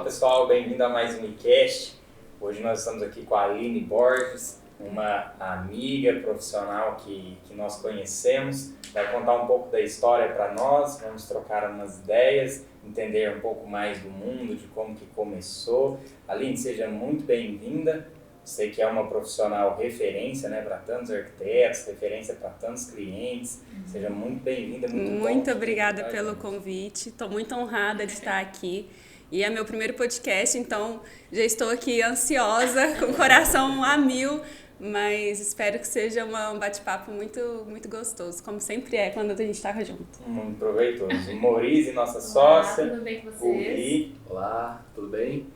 pessoal, bem-vindo a mais um iCast. Hoje nós estamos aqui com a Aline Borges, uma amiga profissional que nós conhecemos. Vai contar um pouco da história para nós, vamos trocar umas ideias, entender um pouco mais do mundo, de como que começou. Aline, seja muito bem-vinda. Sei que é uma profissional referência, né, para tantos arquitetos, referência para tantos clientes. Seja muito bem-vinda. Muito obrigada pelo convite. Estou muito honrada de estar aqui. E é meu primeiro podcast, então já estou aqui ansiosa, com o coração a mil, mas espero que seja um bate-papo muito gostoso, como sempre é quando a gente está junto. Muito proveitoso. Morize, nossa sócia. Tudo bem com vocês? Olá, tudo bem?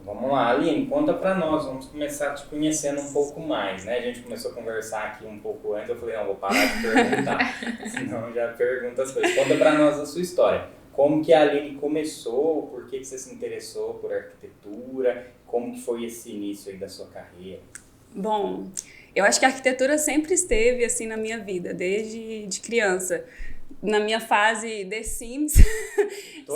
Vamos lá, Aline, conta pra nós, vamos começar te conhecendo um pouco mais, né? A gente começou a conversar aqui um pouco antes, eu falei, não, vou parar de perguntar, senão já pergunta as coisas. Conta pra nós a sua história. Como que a Aline começou, por que você se interessou por arquitetura, como que foi esse início aí da sua carreira? Bom, eu acho que a arquitetura sempre esteve assim na minha vida, desde de criança. Na minha fase The Sims,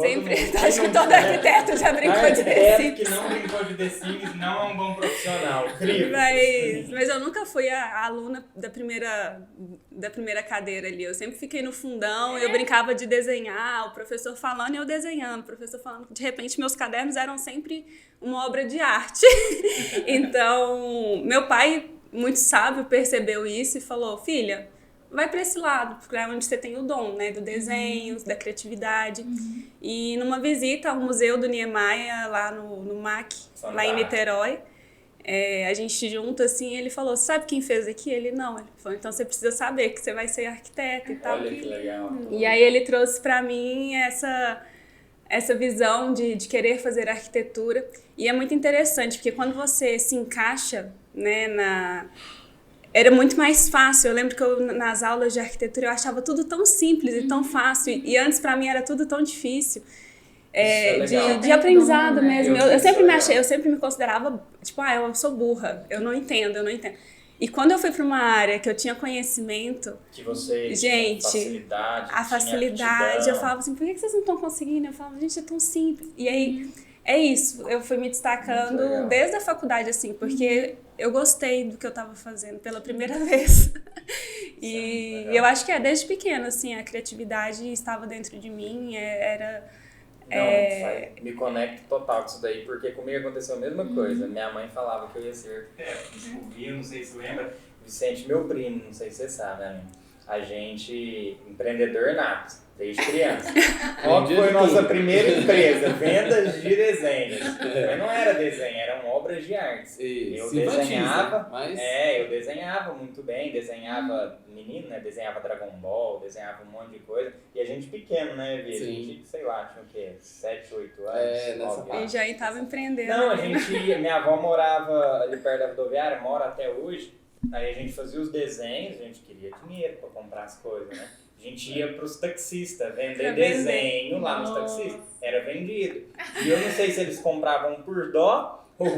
sempre, acho que todo arquiteto já brincou de The Sims. Que não brincou de The Sims não é um bom profissional, incrível. Mas eu nunca fui a aluna da primeira cadeira ali, eu sempre fiquei no fundão, eu brincava de desenhar, o professor falando e eu desenhando, o professor falando, de repente meus cadernos eram sempre uma obra de arte. Então, meu pai, muito sábio, percebeu isso e falou, filha, vai para esse lado, porque é onde você tem o dom, né, do desenho, da criatividade. E numa visita ao Museu do Niemeyer, lá no MAC, lá em Niterói, a gente junto, assim, ele falou, sabe quem fez aqui? Ele, não. Ele falou, então você precisa saber que você vai ser arquiteto e tal. Olha que legal. E aí ele trouxe para mim essa visão de querer fazer arquitetura. E é muito interessante, porque quando você se encaixa, né, era muito mais fácil. Eu lembro que nas aulas de arquitetura eu achava tudo tão simples e tão fácil. E antes, para mim, era tudo tão difícil. De aprendizado mesmo. Eu sempre me considerava, tipo, eu sou burra, eu não entendo. E quando eu fui para uma área que eu tinha conhecimento, que você facilidade, eu falava assim, por que vocês não estão conseguindo? Eu falava, gente, é tão simples. E aí, é isso, eu fui me destacando desde a faculdade, assim, porque eu gostei do que eu estava fazendo pela primeira vez. E eu acho que desde pequena, assim, a criatividade estava dentro de mim, me conecto total com isso daí, porque comigo aconteceu a mesma coisa. Minha mãe falava que eu ia ser arquiteto, descobri, não sei se lembra, Vicente, meu primo, não sei se você sabe, né? A gente, empreendedor nato, desde criança. Qual foi nossa primeira empresa? Vendas de desenhos. Mas não era desenho, eram obras de artes. Eu desenhava, eu desenhava muito bem, desenhava menino, né? Desenhava Dragon Ball, desenhava um monte de coisa. E a gente pequeno, né, Via? A gente, sei lá, tinha o quê? 7, 8 anos. E já estava empreendendo. Não, a gente ia, minha avó morava ali perto da rodoviária, mora até hoje. Aí a gente fazia os desenhos, a gente queria dinheiro para comprar as coisas, né? A gente ia para os taxistas vender desenho lá nos taxistas. Era vendido. E eu não sei se eles compravam por dó ou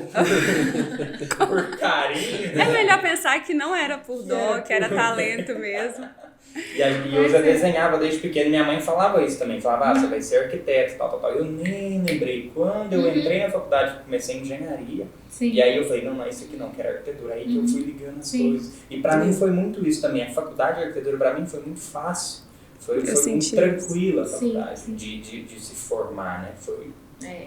por carinho. É melhor pensar que não era por dó, que era talento mesmo. E eu já desenhava desde pequeno. Minha mãe falava isso também. Falava, você vai ser arquiteto, tal. Eu nem lembrei. Quando eu entrei na faculdade, comecei engenharia. Sim. E aí eu falei, não, isso aqui não, quero arquitetura. Aí que eu fui ligando as coisas. E pra mim foi muito isso também. A faculdade de arquitetura pra mim foi muito fácil. Foi muito tranquila a faculdade de se formar, né?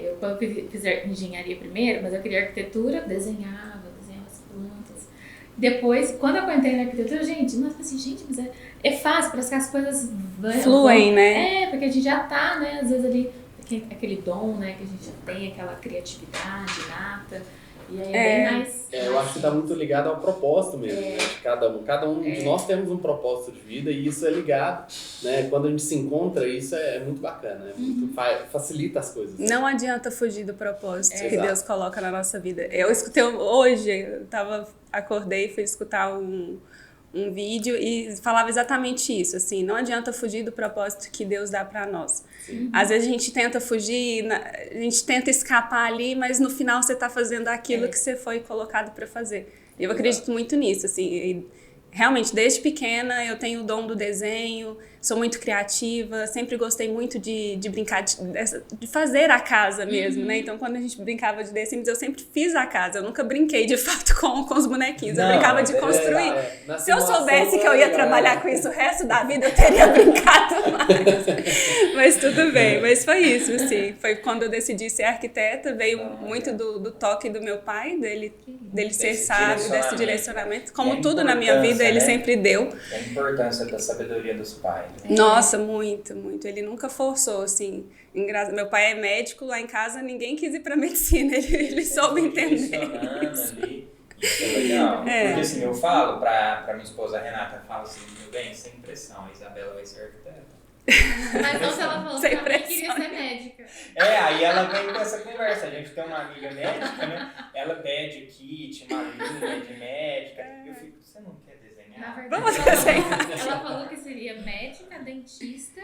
Eu quando fiz engenharia primeiro, mas eu queria arquitetura, desenhava as plantas. Depois, quando eu entrei na arquitetura, mas é fácil, parece que as coisas fluem, né? Porque a gente já tá, né, às vezes ali, aquele dom, né, que a gente já tem, aquela criatividade nata. E aí é bem mais... eu acho que está muito ligado ao propósito mesmo, né? Cada um de nós temos um propósito de vida e isso é ligado, né? Quando a gente se encontra, isso é muito bacana, facilita as coisas. Não adianta fugir do propósito que Deus coloca na nossa vida. Eu escutei hoje, acordei e fui escutar um vídeo e falava exatamente isso, assim, não adianta fugir do propósito que Deus dá para nós. Às vezes a gente tenta fugir, a gente tenta escapar ali, mas no final você está fazendo aquilo que você foi colocado para fazer. E eu acredito muito nisso, assim, realmente, desde pequena eu tenho o dom do desenho, sou muito criativa, sempre gostei muito de brincar, de fazer a casa mesmo, né? Então, quando a gente brincava de The Sims, eu sempre fiz a casa. Eu nunca brinquei, de fato, com os bonequinhos. Eu brincava de construir. Se eu soubesse que eu ia trabalhar com isso o resto da vida, eu teria brincado mais. Mas tudo bem. Mas foi isso, assim. Foi quando eu decidi ser arquiteta, veio muito do toque do meu pai, dele ser sábio, desse direcionamento. Como tudo na minha vida, ele sempre deu. A importância da sabedoria dos pais. Né? Nossa, muito, muito. Ele nunca forçou, assim. Meu pai é médico, lá em casa ninguém quis ir pra medicina, ele soube entender isso. Ali, isso é legal. Porque assim, eu falo pra minha esposa Renata, eu falo assim, meu bem, sem pressão, a Isabela vai ser arquiteta. Mas não, se ela falou que também queria ser médica. Aí ela vem com essa conversa. A gente tem uma amiga médica, né? Ela pede kit, uma linha de médica. Eu fico, você não quer desenhar? Na verdade, Vamos desenhar. Ela falou que seria médica, dentista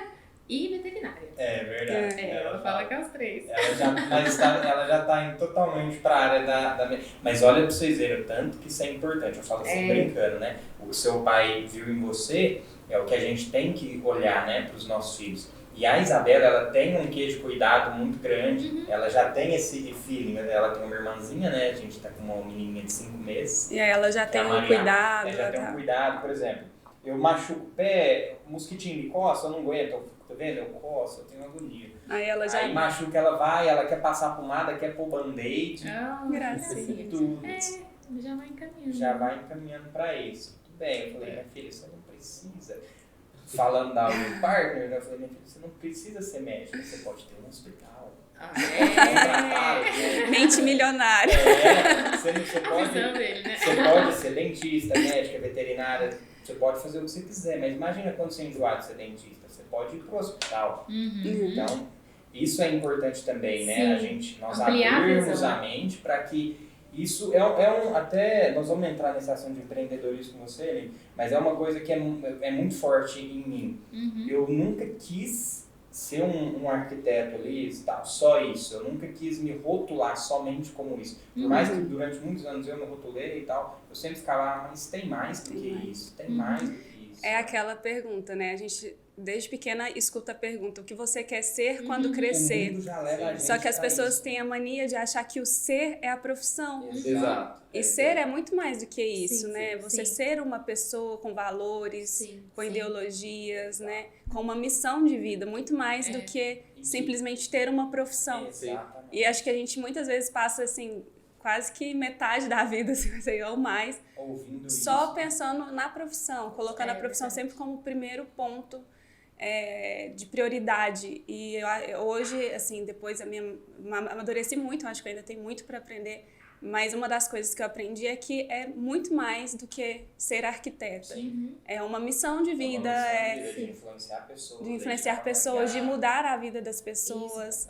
e veterinária. É verdade. Ela fala que é os 3. Ela já tá indo totalmente pra área da... Mas olha pra vocês verem o tanto que isso é importante. Eu falo assim, brincando, né? O que seu pai viu em você é o que a gente tem que olhar, né, pros nossos filhos. E a Isabela, ela tem um quê de cuidado muito grande. Ela já tem esse feeling. Ela tem uma irmãzinha, né? A gente tá com uma menininha de 5 meses. E aí ela já tem um cuidado. Ela já tem um cuidado, por exemplo. Eu machuco o pé, o mosquitinho me coça, eu não aguento. Tá vendo? Eu coço, eu tenho agonia. Aí machuca, ela vai, ela quer passar pomada, quer pôr band-aid. Gracinha. Tudo. Já vai encaminhando. Já vai encaminhando pra isso. Tudo bem. Eu falei, minha filha, você não precisa. Falando da meu partner, eu falei, minha filha, você não precisa ser médica, você pode ter um hospital. Mente milionária. Você pode ser dentista, médica, veterinária, você pode fazer o que você quiser, mas imagina quando você enjoar de ser dentista, você pode ir pro hospital. Então, isso é importante também, né? Nós abrirmos a mente para que isso até nós vamos entrar nessa ação de empreendedorismo com você, né? Mas é uma coisa que é muito forte em mim. Eu nunca quis ser um arquiteto ali, tal, só isso. Eu nunca quis me rotular somente como isso. Por mais que durante muitos anos eu me rotulei e tal, eu sempre ficava, mas tem mais do que isso, tem mais do que isso. É aquela pergunta, né? A gente, desde pequena, escuta a pergunta, o que você quer ser quando crescer? O mundo já leva a gente Só que as pessoas isso. têm a mania de achar que o ser é a profissão. Exato. E ser é muito mais do que isso, né? Você ser uma pessoa com valores, com ideologias, né? Com uma missão de vida, muito mais do que simplesmente ter uma profissão. Exatamente. E acho que a gente muitas vezes passa, assim, quase que metade da vida, assim, ou mais, ouvindo só isso. pensando na profissão, colocando a profissão sempre como primeiro ponto de prioridade. E hoje, assim, depois amadureci muito, acho que ainda tem muito para aprender, mas uma das coisas que eu aprendi é que é muito mais do que ser arquiteta. É uma missão de vida, de influenciar pessoas. De influenciar pessoas, de mudar a vida das pessoas.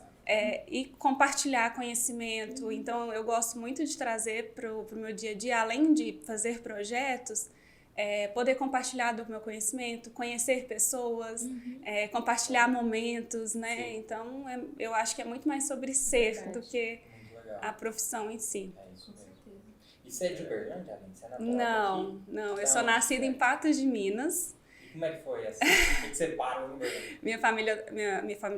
E compartilhar conhecimento. Então, eu gosto muito de trazer para o meu dia a dia, além de fazer projetos, poder compartilhar do meu conhecimento, conhecer pessoas, compartilhar momentos, né? Sim. Então, eu acho que é muito mais sobre ser do que a profissão em si. É isso mesmo. E você é de Uberlândia, Aline? Você é natural daqui? Não. Eu sou nascida em Patos de Minas. Como é que foi assim? O que você parou no Uberlândia?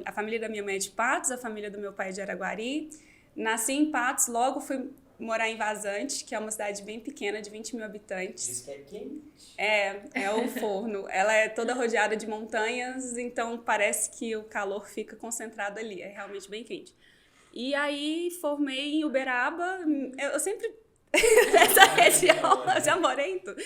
A família da minha mãe é de Patos, a família do meu pai é de Araguari. Nasci em Patos, logo fui morar em Vazante, que é uma cidade bem pequena, de 20 mil habitantes. Diz que é quente. É o forno. Ela é toda rodeada de montanhas, então parece que o calor fica concentrado ali. É realmente bem quente. E aí formei em Uberaba. Eu sempre... Nessa região, eu já morei em tudo.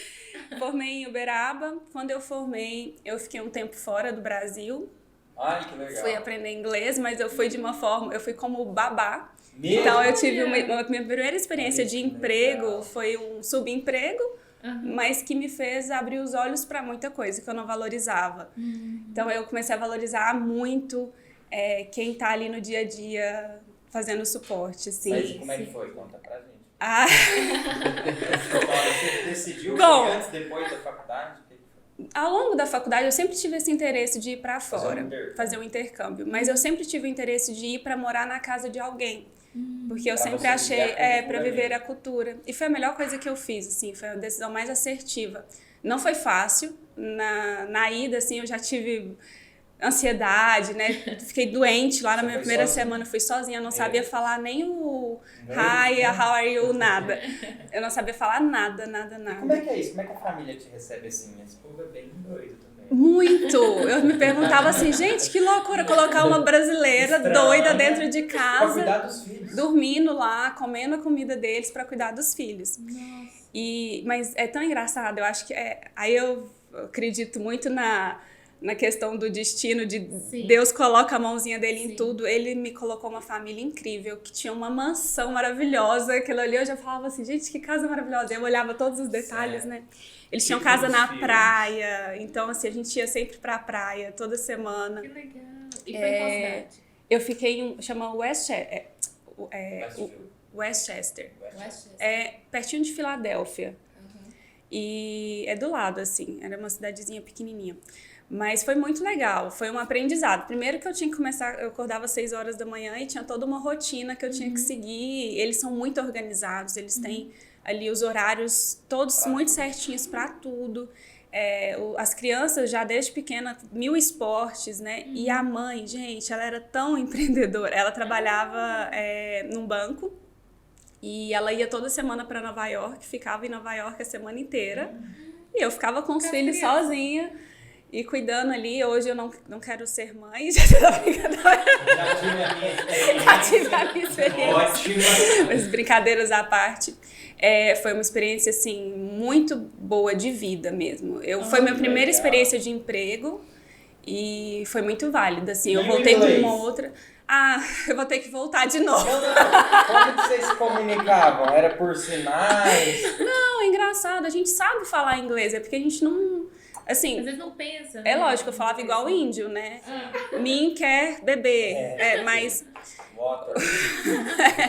Formei em Uberaba. Quando eu formei, eu fiquei um tempo fora do Brasil. Ai, que legal. Fui aprender inglês, mas eu fui de uma forma... Eu fui como babá. Mesmo? Então, eu tive minha primeira experiência de emprego foi um subemprego, mas que me fez abrir os olhos para muita coisa que eu não valorizava. Então, eu comecei a valorizar muito quem está ali no dia a dia fazendo suporte. Assim. Mas como é que foi? Conta pra gente. Você decidiu antes, depois da faculdade? Ao longo da faculdade, eu sempre tive esse interesse de ir para fora, fazer um intercâmbio. Mas eu sempre tive o interesse de ir para morar na casa de alguém. Porque eu sempre achei para viver a cultura. E foi a melhor coisa que eu fiz, assim, foi a decisão mais assertiva. Não foi fácil. Na ida, assim, eu já tive ansiedade, né? Fiquei doente lá na minha primeira semana. Fui sozinha, eu não sabia falar nem o hi, how are you, nada. Eu não sabia falar nada. E como é que é isso? Como é que a família te recebe assim? Esse povo é bem doido também. Muito! Eu me perguntava assim, gente, que loucura colocar uma brasileira doida dentro de casa. Pra cuidar dos filhos. Dormindo lá, comendo a comida deles pra cuidar dos filhos. Nossa. Mas é tão engraçado, eu acho que aí eu acredito muito na questão do destino, de Sim. Deus coloca a mãozinha dele Sim. em tudo. Ele me colocou uma família incrível, que tinha uma mansão maravilhosa. Aquilo ali eu já falava assim, gente, que casa maravilhosa. Eu olhava todos os detalhes, né? Eles tinham casa na praia, então assim, a gente ia sempre pra praia, toda semana. Que legal. E foi em qual cidade? Eu fiquei chama Westchester. Westchester. É pertinho de Filadélfia. E é do lado, assim, era uma cidadezinha pequenininha. Mas foi muito legal, foi um aprendizado. Primeiro que eu tinha que começar, eu acordava às 6 horas da manhã e tinha toda uma rotina que eu tinha que seguir. Eles são muito organizados, eles têm ali os horários todos muito certinhos para tudo. As crianças já desde pequena, 1000 esportes, né? E a mãe, gente, ela era tão empreendedora. Ela trabalhava num banco e ela ia toda semana para Nova York, ficava em Nova York a semana inteira. E eu ficava com os filhos sozinha e cuidando ali. Hoje eu não quero ser mãe. Já tive a minha experiência. Ótimo. Mas brincadeiras à parte. Foi uma experiência, assim, muito boa de vida mesmo. Foi minha primeira experiência de emprego e foi muito válida, assim. Eu voltei com uma outra... eu vou ter que voltar de novo. Como que vocês se comunicavam? Era por sinais? Não, é engraçado. A gente sabe falar inglês, é porque a gente não... Assim, Às vezes não pensa, é né? lógico, eu falava igual índio, né? Mim quer beber, mas... Water.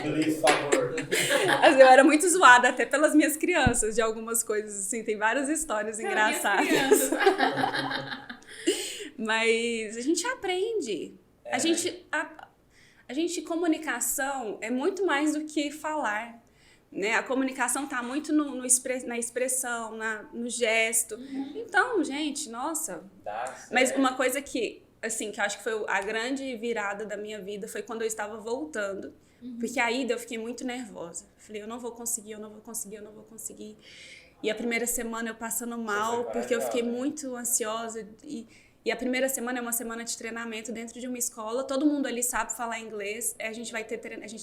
Please, favor. Assim, eu era muito zoada até pelas minhas crianças de algumas coisas, assim. Tem várias histórias engraçadas. Mas a gente aprende. Comunicação é muito mais do que falar, né? A comunicação tá muito na expressão, no gesto. Então, gente, nossa. Mas uma coisa que eu acho que foi a grande virada da minha vida foi quando eu estava voltando. Porque a ida eu fiquei muito nervosa. Falei, eu não vou conseguir. E a primeira semana eu passando mal, porque eu fiquei muito ansiosa. E a primeira semana é uma semana de treinamento dentro de uma escola. Todo mundo ali sabe falar inglês. A gente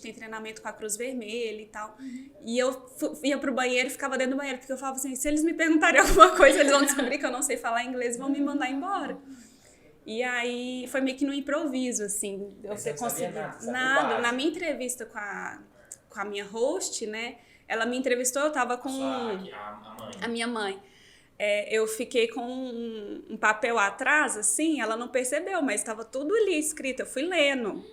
tem treinamento com a Cruz Vermelha e tal. E eu ia pro banheiro e ficava dentro do banheiro. Porque eu falava assim, se eles me perguntarem alguma coisa, eles vão descobrir que eu não sei falar inglês e vão me mandar embora. E aí foi meio que no improviso, assim. Eu consegui nada. Na minha entrevista com a minha host, né? Ela me entrevistou, eu tava com a minha mãe. Eu fiquei com um papel atrás, assim, ela não percebeu, mas estava tudo ali escrito, eu fui lendo.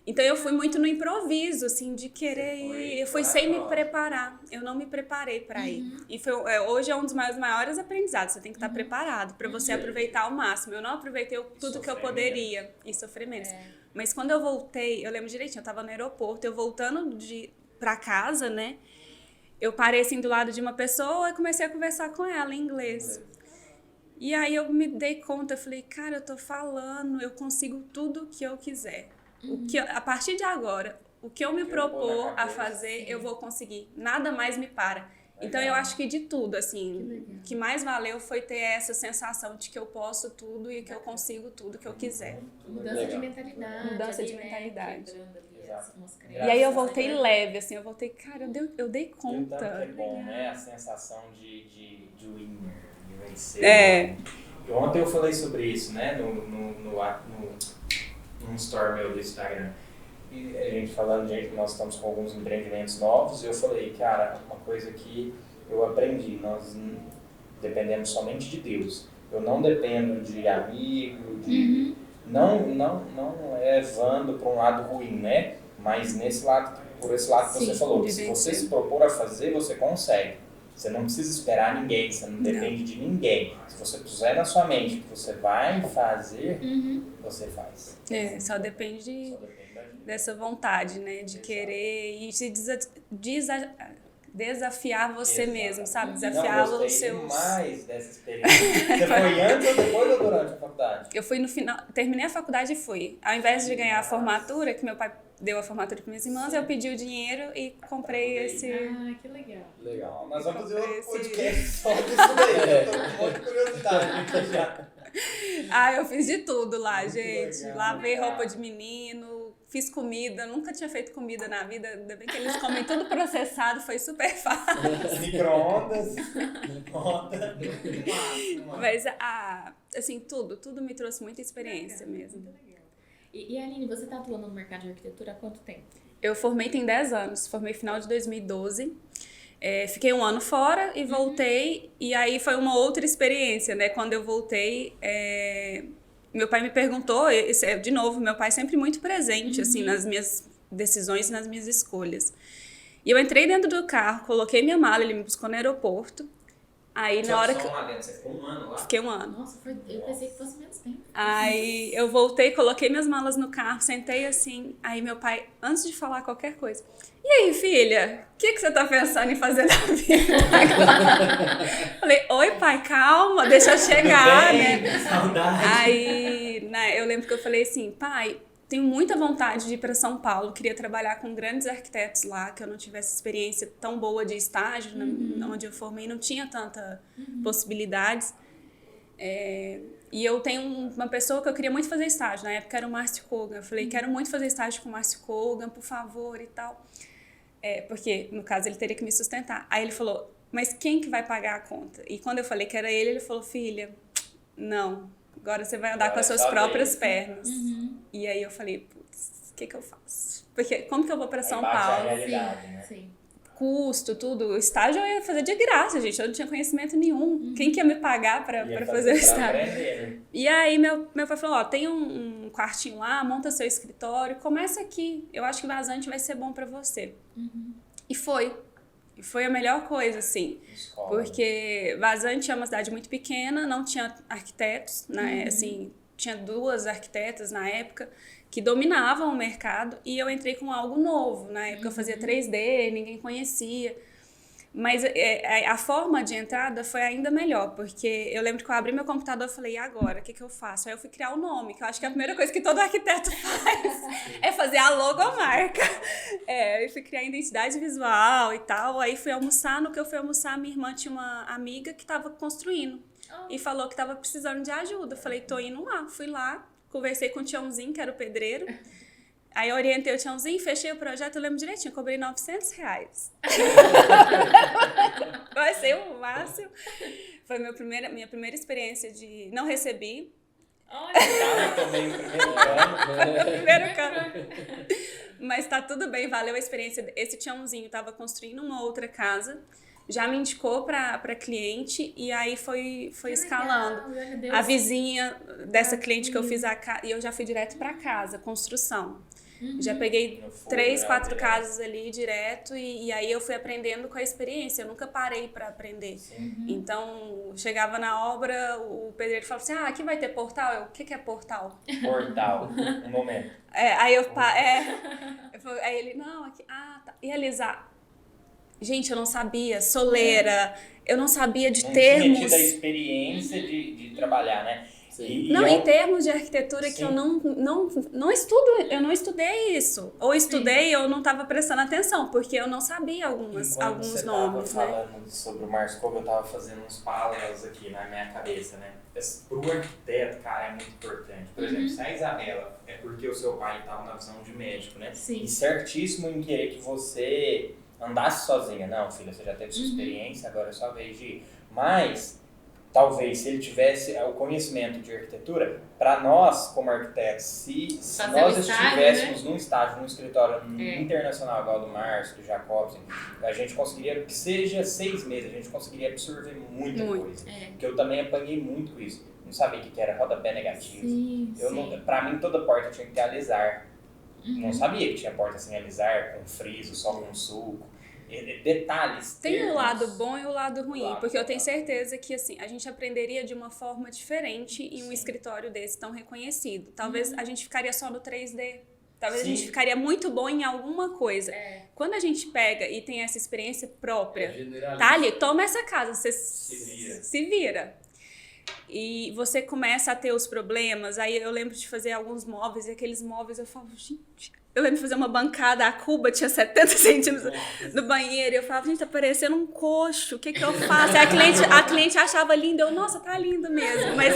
Então eu fui muito no improviso, assim, de querer ir. Eu fui sem me preparar, eu não me preparei para ir. E hoje é um dos meus maiores aprendizados, você tem que estar preparado para você aproveitar ao máximo. Eu não aproveitei tudo que eu poderia, e sofri menos. Mas quando eu voltei, eu lembro direitinho, eu estava no aeroporto, eu voltando para casa, né? Eu parei assim do lado de uma pessoa e comecei a conversar com ela em inglês. E aí eu me dei conta, eu falei, cara, eu tô falando, eu consigo tudo o que eu quiser. A partir de agora, o que eu me propor a fazer, eu vou conseguir. Nada mais me para. Então eu acho que de tudo, assim, o que mais valeu foi ter essa sensação de que eu posso tudo e que eu consigo tudo que eu quiser. Mudança de mentalidade. Mudança de né? mentalidade. E aí eu voltei leve, assim, cara, eu dei conta. Tanto que é bom, né? A sensação de winner, de vencer. E ontem eu falei sobre isso, né? Num story meu do Instagram. E a gente falando, nós estamos com alguns empreendimentos novos, e eu falei, cara, uma coisa que eu aprendi, nós dependemos somente de Deus. Eu não dependo de amigo, não levando para um lado ruim, né? Mas por esse lado que você falou, que se você se propor a fazer, você consegue. Você não precisa esperar ninguém, você não depende de ninguém. Se você puser na sua mente que você vai fazer, você faz. Só depende dessa vontade, né? De querer e se desafiar você Exato. mesmo, sabe? Não, Desafiar gostei os seus... demais dessa experiência. Você foi antes ou depois ou durante a faculdade? Eu fui no final, terminei a faculdade e fui. Ao invés de ganhar a formatura, que meu pai deu a formatura para minhas irmãs, eu pedi o dinheiro e comprei esse... Ah, que legal. Legal. Nós vamos fazer outro Esse- podcast só disso daí. Eu tô com muita curiosidade aqui já. Ah, eu fiz de tudo lá, Muito gente. legal, Lavei legal. roupa de menino, fiz comida, nunca tinha feito comida na vida, ainda bem que eles comem tudo processado, foi super fácil. Micro-ondas. Mas, assim, tudo me trouxe muita experiência mesmo. Muito legal. E Aline, você tá atuando no mercado de arquitetura há quanto tempo? Eu formei tem 10 anos, formei final de 2012. Fiquei um ano fora e voltei, e aí foi uma outra experiência, né? Quando eu voltei, meu pai me perguntou, de novo, meu pai sempre muito presente, assim, nas minhas decisões e nas minhas escolhas. E eu entrei dentro do carro, coloquei minha mala, ele me buscou no aeroporto. Aí na hora que Lá dentro, você ficou um ano lá? fiquei um ano. Nossa, eu pensei que fosse menos tempo. Aí eu voltei, coloquei minhas malas no carro, sentei assim. Aí meu pai, antes de falar qualquer coisa, e aí, filha, o que você tá pensando em fazer na vida? Falei, oi, pai, calma, deixa eu chegar, né? Saudade. Aí, né, eu lembro que eu falei assim, pai, tenho muita vontade de ir para São Paulo, queria trabalhar com grandes arquitetos lá, que eu não tivesse experiência tão boa de estágio, onde eu formei não tinha tanta possibilidades. E eu tenho uma pessoa que eu queria muito fazer estágio, na época era o Márcio Kogan. Eu falei, quero muito fazer estágio com o Márcio Kogan, por favor, e tal. Porque, no caso, ele teria que me sustentar. Aí ele falou, mas quem que vai pagar a conta? E quando eu falei que era ele falou, filha, não, agora você vai andar com as suas próprias pernas. E aí eu falei, putz, o que eu faço? Porque como que eu vou para São Paulo? Realidade, né? Sim. Custo, tudo. O estágio eu ia fazer de graça, gente. Eu não tinha conhecimento nenhum. Quem que ia me pagar para fazer o estágio? Aprender. E aí meu pai falou, tem um quartinho lá, monta seu escritório, começa aqui. Eu acho que Vazante vai ser bom para você. E foi. E foi a melhor coisa, assim. Escola. Porque Vazante é uma cidade muito pequena, não tinha arquitetos, né? Assim, tinha 2 arquitetas na época que dominavam o mercado e eu entrei com algo novo. Na época eu fazia 3D, ninguém conhecia. Mas a forma de entrada foi ainda melhor, porque eu lembro que eu abri meu computador e falei, e agora? O que eu faço? Aí eu fui criar o nome, que eu acho que é a primeira coisa que todo arquiteto faz, é fazer a logomarca. Eu fui criar identidade visual e tal, aí fui almoçar, no que eu fui almoçar, minha irmã tinha uma amiga que estava construindo e falou que estava precisando de ajuda. Eu falei, tô indo lá. Fui lá, conversei com o Tiãozinho, que era o pedreiro. Aí eu orientei o Tiãozinho, fechei o projeto, eu lembro direitinho, cobrei R$900. Vai ser o máximo. Foi minha primeira experiência de... Não recebi. Olha, Também o primeiro ano. Primeiro cano. Mas tá tudo bem, valeu a experiência. Esse Tiãozinho tava construindo uma outra casa, já me indicou pra cliente e aí foi escalando. legal, A vizinha dessa cliente que eu fiz e eu já fui direto pra casa, construção. Já peguei No fogo, 3, né, 4 direto. casas ali direto e aí eu fui aprendendo com a experiência, eu nunca parei para aprender. Então, chegava na obra, o pedreiro falava assim, aqui vai ter portal? O que é portal? Portal. Um momento. Aí aí ele, não, aqui, tá. E alisar? Gente, eu não sabia, soleira, eu não sabia de Não termos. tinha tido a experiência de trabalhar, né? Sim. Não, em termos de arquitetura que Sim. eu não estudo, eu não estudei isso. Ou estudei ou não estava prestando atenção, porque eu não sabia alguns nomes, Você né? falando sobre o Márcio Kogan, eu tava fazendo uns paralelos aqui na minha cabeça, né? Pro arquiteto, cara, é muito importante. Por exemplo, se a Isabela é porque o seu pai estava na visão de médico, né? Sim. E certíssimo em querer que você andasse sozinha. Não, filha, você já teve sua experiência, agora é sua vez de ir. Mas... talvez, se ele tivesse o conhecimento de arquitetura, para nós, como arquitetos, se Fazer nós o estágio, estivéssemos num estágio, num escritório É. internacional, igual do Márcio, do Jacobson, a gente conseguiria, que seja 6 meses, a gente conseguiria absorver muita coisa. Porque eu também apanhei muito com isso. Não sabia o que era rodapé negativo. Sim, Pra mim, toda porta tinha que ter alisar. Não sabia que tinha porta sem alisar, com friso, só com suco. Detalhes. Tem o termos. lado bom e o lado ruim, Claro, porque eu tenho claro. certeza que assim, a gente aprenderia de uma forma diferente em um escritório desse tão reconhecido. Talvez a gente ficaria só no 3D. Talvez a gente ficaria muito bom em alguma coisa. Quando a gente pega e tem essa experiência própria, tá ali, toma essa casa, você se vira. E você começa a ter os problemas. Aí eu lembro de fazer alguns móveis, e aqueles móveis eu falo, gente... Eu lembro de fazer uma bancada, a cuba tinha 70 centímetros no banheiro. E eu falava, gente, tá parecendo um coxo, o que eu faço? Aí a cliente achava lindo, eu, nossa, tá lindo mesmo. Mas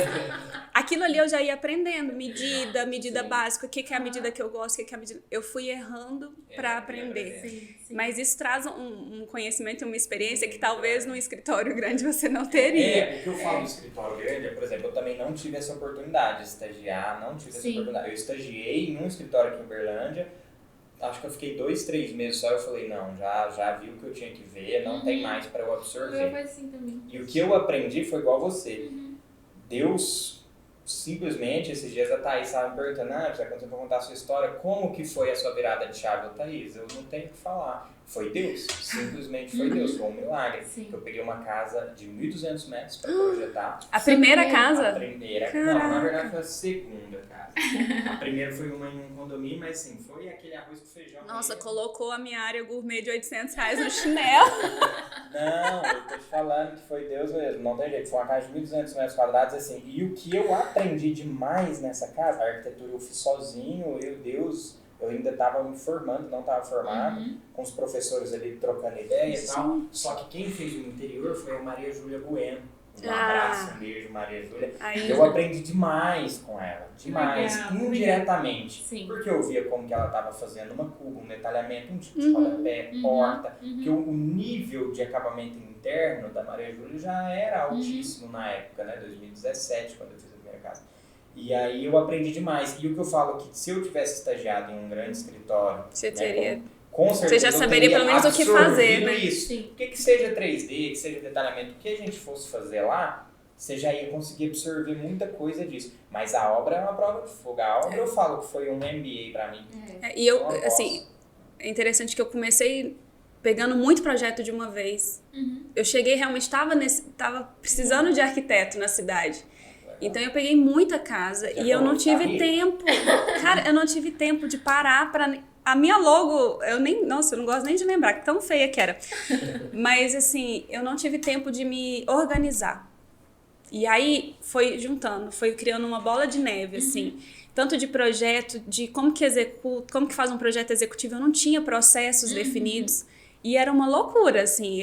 aquilo ali eu já ia aprendendo, medida básica, o que é a medida que eu gosto, o que é a medida... Eu fui errando pra aprender. Sim. Mas isso traz um conhecimento e uma experiência que talvez num escritório grande você não teria. O que eu falo do escritório grande é, por exemplo, eu também não tive essa oportunidade de estagiar, essa oportunidade. Eu estagiei num escritório aqui em Uberlândia, acho que eu fiquei 2, 3 meses só, eu falei, não, já vi o que eu tinha que ver, não tem mais para eu absorver. Eu assim também. E o que eu aprendi foi igual você. Deus, simplesmente, esses dias a Thaís estava me perguntando, quando você for contar a sua história, como que foi a sua virada de chave? Eu, Thaís, eu não tenho o que falar. Foi Deus, simplesmente foi Deus, foi um milagre. Sim. Eu peguei uma casa de 1.200 metros para projetar. A primeira casa? A primeira, não, na verdade foi a segunda casa. A primeira foi uma em um condomínio, mas sim, foi aquele arroz com feijão. Nossa, mesmo. colocou a minha área gourmet de R$800 no chinelo. Não, eu tô te falando que foi Deus mesmo, não tem jeito. Foi uma casa de 1.200 metros quadrados, assim. E o que eu aprendi demais nessa casa, a arquitetura eu fiz sozinho, eu ainda estava me formando, não estava formado, com os professores ali trocando ideia e tal. Só que quem fez o interior foi a Maria Júlia Bueno. Um abraço, um beijo, Maria Júlia. Eu aprendi demais com ela, demais, indiretamente. Sim. Porque eu via como que ela estava fazendo uma cuba, um detalhamento, um tipo de rodapé, porta. Que o nível de acabamento interno da Maria Júlia já era altíssimo na época, né? 2017, quando eu fiz a primeira casa. E aí eu aprendi demais. E o que eu falo é que se eu tivesse estagiado em um grande escritório, Você teria... com certeza você já saberia pelo menos o que fazer, né? Isso. O que seja 3D, que seja detalhamento, o que a gente fosse fazer lá, você já ia conseguir absorver muita coisa disso. Mas a obra é uma prova de fogo. A obra eu falo que foi um MBA pra mim. E eu, assim, é interessante que eu comecei pegando muito projeto de uma vez. Eu cheguei, realmente tava precisando de arquiteto na cidade. Então eu peguei muita casa e eu não tive tempo. Cara, eu não tive tempo de parar pra... A minha logo, eu não gosto nem de lembrar, que tão feia que era. Mas assim, eu não tive tempo de me organizar. E aí foi juntando, foi criando uma bola de neve, assim. Tanto de projeto, de como que faz um projeto executivo. Eu não tinha processos definidos. E era uma loucura, assim.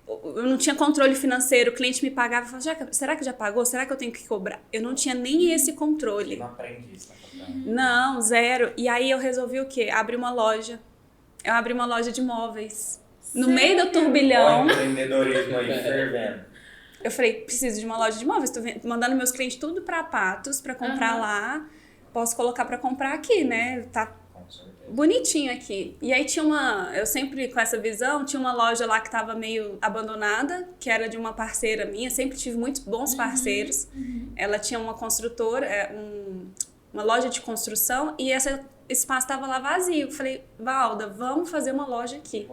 Eu não tinha controle financeiro, o cliente me pagava e falava, será que já pagou? Será que eu tenho que cobrar? Eu não tinha nem esse controle. Não aprendi isso na faculdade. Não, zero. E aí eu resolvi o quê? Abrir uma loja. Eu abri uma loja de móveis. No meio do turbilhão. Olha o empreendedorismo aí, fervendo. Eu falei, preciso de uma loja de móveis. Tô mandando meus clientes tudo pra Patos, pra comprar lá. Posso colocar pra comprar aqui, né? Tá bonitinho aqui. E aí eu sempre com essa visão, tinha uma loja lá que tava meio abandonada, que era de uma parceira minha, sempre tive muitos bons parceiros. Ela tinha uma construtora, uma loja de construção, e esse espaço tava lá vazio. Falei, Valda, vamos fazer uma loja aqui.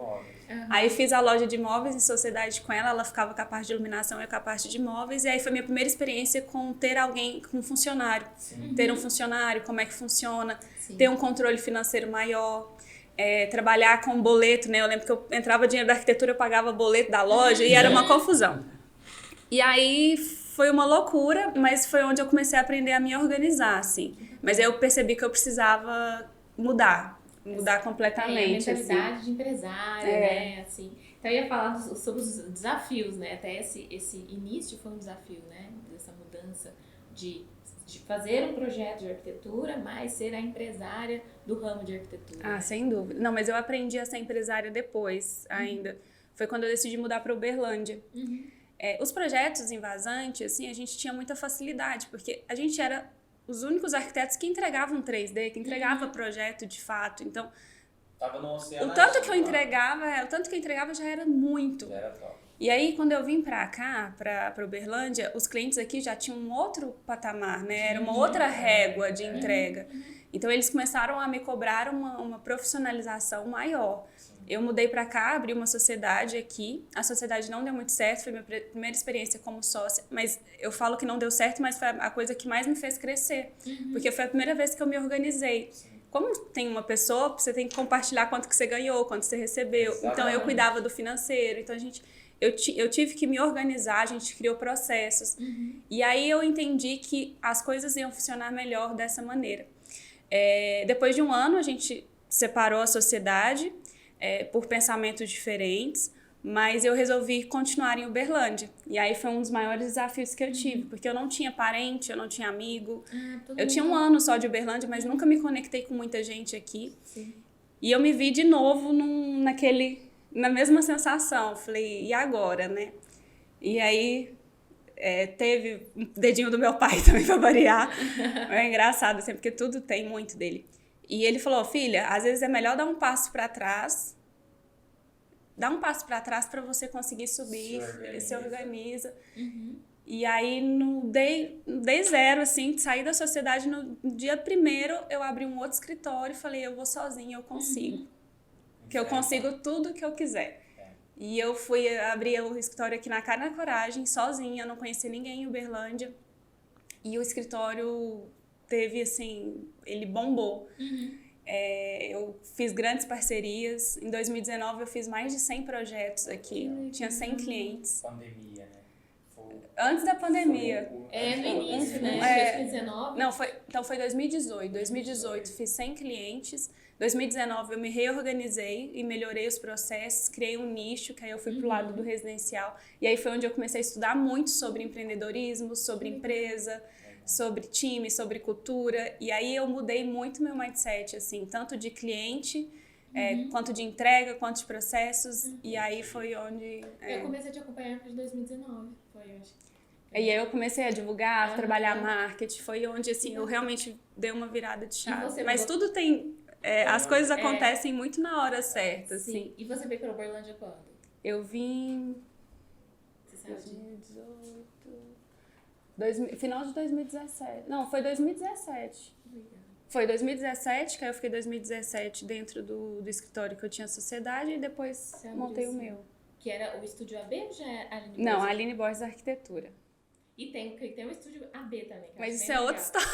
Aí fiz a loja de móveis em sociedade com ela ficava com a parte de iluminação e com a parte de móveis, e aí foi minha primeira experiência com ter alguém, com um funcionário. Ter um funcionário, como é que funciona, ter um controle financeiro maior, trabalhar com boleto, né? Eu lembro que eu entrava dinheiro da arquitetura, eu pagava boleto da loja, e era uma confusão. E aí foi uma loucura, mas foi onde eu comecei a aprender a me organizar, assim. Mas aí eu percebi que eu precisava mudar completamente. A mentalidade de empresária, né? Assim. Então eu ia falar sobre os desafios, né? Até esse início foi um desafio, né? Dessa mudança de fazer um projeto de arquitetura, mas ser a empresária do ramo de arquitetura. Ah, sem dúvida. Não, mas eu aprendi a ser empresária depois ainda. Foi quando eu decidi mudar para Uberlândia. Os projetos em Vazante, assim, a gente tinha muita facilidade, porque a gente era os únicos arquitetos que entregavam 3D, que entregava projeto de fato. Então, tava no oceano. o tanto que eu entregava já era muito. Já era top. E aí, quando eu vim pra cá, pra Uberlândia, os clientes aqui já tinham um outro patamar, né? Era uma outra régua de entrega. Então, eles começaram a me cobrar uma profissionalização maior. Eu mudei pra cá, abri uma sociedade aqui. A sociedade não deu muito certo, foi minha primeira experiência como sócia. Mas eu falo que não deu certo, mas foi a coisa que mais me fez crescer. Porque foi a primeira vez que eu me organizei. como tem uma pessoa, você tem que compartilhar quanto que você ganhou, quanto você recebeu. Exatamente. Então, eu cuidava do financeiro. Então, eu tive que me organizar, a gente criou processos. E aí, eu entendi que as coisas iam funcionar melhor dessa maneira. Depois de um ano, a gente separou a sociedade por pensamentos diferentes, mas eu resolvi continuar em Uberlândia. E aí foi um dos maiores desafios que eu tive, porque eu não tinha parente, eu não tinha amigo. Eu tinha um ano só de Uberlândia, mas nunca me conectei com muita gente aqui. Sim. E eu me vi de novo na mesma sensação. Falei, e agora, né? E aí teve um dedinho do meu pai também pra variar. É engraçado, assim, porque tudo tem muito dele. E ele falou, filha, às vezes é melhor dar um passo para trás. Dá um passo para trás para você conseguir subir, se organiza. E aí, dei zero, assim, saí da sociedade. No dia 1º, eu abri um outro escritório e falei, eu vou sozinha, eu consigo. Que eu consigo tudo que eu quiser. E eu fui abrir o escritório aqui na cara e na coragem, sozinha, não conhecia ninguém em Uberlândia. E o escritório teve, assim, ele bombou. Eu fiz grandes parcerias. Em 2019 eu fiz mais de 100 projetos aqui. Tinha 100 clientes. Pandemia, né? Antes da pandemia. No início, né? 2019. Não, foi 2018. 2018 fiz 100 clientes. 2019 eu me reorganizei e melhorei os processos, criei um nicho, que aí eu fui pro lado do residencial. E aí foi onde eu comecei a estudar muito sobre empreendedorismo, sobre empresa, sobre time, sobre cultura. E aí eu mudei muito meu mindset, assim, tanto de cliente, quanto de entrega, quanto de processos. E aí foi onde... Eu comecei a te acompanhar em 2019, foi, eu acho. E aí eu comecei a divulgar, trabalhar marketing. Foi onde, assim, eu realmente dei uma virada de chave. Mas tudo tem... as coisas acontecem muito na hora certa, assim. Sim. E você veio para Uberlândia quando? Eu vim... Você sabe? 2018... Final de 2017. Não, foi 2017. Foi 2017, que aí eu fiquei 2017 dentro do escritório que eu tinha sociedade e depois montei o meu. Que era o Estúdio AB ou já é a Aline Borges? Não, a Aline Borges Arquitetura. E tem o Estúdio AB também. Mas isso é outra história.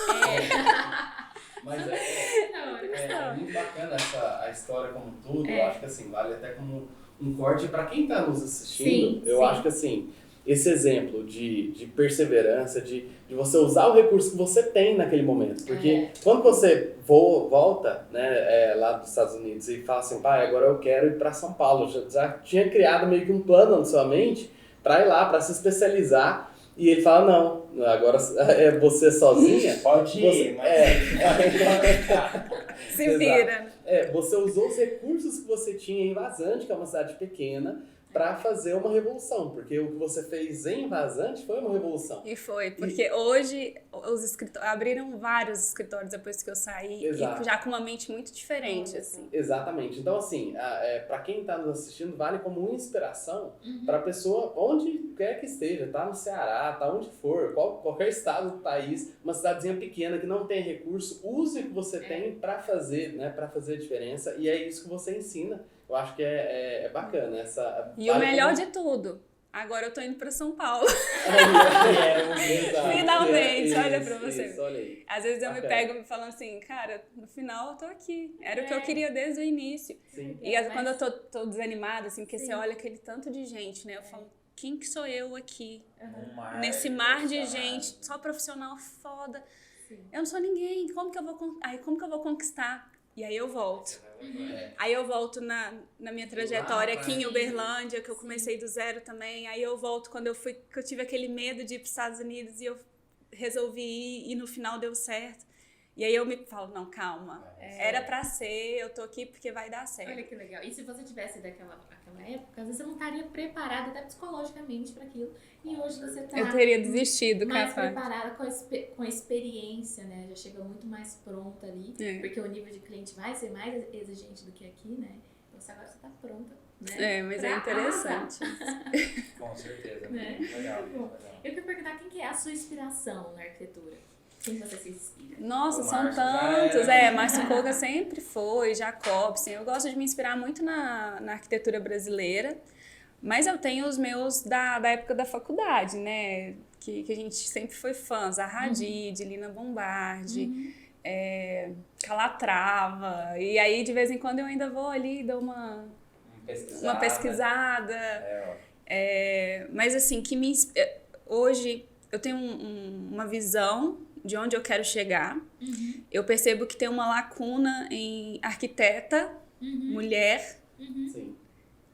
Mas é muito bacana a história como um todo. Eu acho que assim, vale até como um corte para quem está nos assistindo. Eu acho que assim, esse exemplo de perseverança, de você usar o recurso que você tem naquele momento. Porque quando você volta, né, lá dos Estados Unidos e fala assim, pai, agora eu quero ir para São Paulo. Já tinha criado meio que um plano na sua mente para ir lá, para se especializar. E ele fala, não, agora é você sozinha. Pode ir, mas... Se vira. Você usou os recursos que você tinha em Vazante, que é uma cidade pequena, para fazer uma revolução. Porque o que você fez em Vazante foi uma revolução. E foi, porque hoje os escritórios abriram vários escritórios depois que eu saí. Exato. E já com uma mente muito diferente, assim. Exatamente. Então, assim, para quem está nos assistindo, vale como uma inspiração para a pessoa, onde quer que esteja, tá no Ceará, tá onde for, qualquer estado do país, uma cidadezinha pequena que não tem recurso, use o que você tem para fazer, né, para fazer a diferença. E é isso que você ensina. Eu acho que é bacana. E o melhor de tudo, agora eu tô indo pra São Paulo. Finalmente, olha pra você. Isso, olha aí. Às vezes eu me pego falando assim, cara, no final eu tô aqui. Era o que eu queria desde o início. Sim. E quando eu tô desanimada, assim, porque você olha aquele tanto de gente, né? Eu falo, quem que sou eu aqui? Nesse mar de gente, só profissional foda. Eu não sou ninguém. Como que eu vou conquistar? E aí eu volto. Aí eu volto na minha trajetória aqui em Uberlândia, que eu comecei do zero também. Aí eu volto quando que eu tive aquele medo de ir para os Estados Unidos e eu resolvi ir e no final deu certo. E aí eu me falo, não, calma, era pra ser, eu tô aqui porque vai dar certo. Olha que legal. E se você tivesse daquela época, às vezes você não estaria preparada até psicologicamente para aquilo. E hoje você tá... Eu teria desistido, mais preparada com a experiência, né? Já chega muito mais pronta ali. Porque o nível de cliente vai ser mais exigente do que aqui, né? Então agora você tá pronta, né? Mas é interessante. Com certeza. Né? Legal. Eu queria perguntar quem que é a sua inspiração na arquitetura? Quem você se inspira? Nossa, são Márcio tantos. Márcio Koga sempre foi, Jacobsen. Eu gosto de me inspirar muito na arquitetura brasileira, mas eu tenho os meus da época da faculdade, né? Que a gente sempre foi fã. Zaha Hadid, Lina Bombardi, calatrava. E aí, de vez em quando, eu ainda vou ali e dou uma pesquisada. Mas assim, hoje eu tenho uma visão de onde eu quero chegar. Uhum. Eu percebo que tem uma lacuna em arquiteta, mulher, Sim.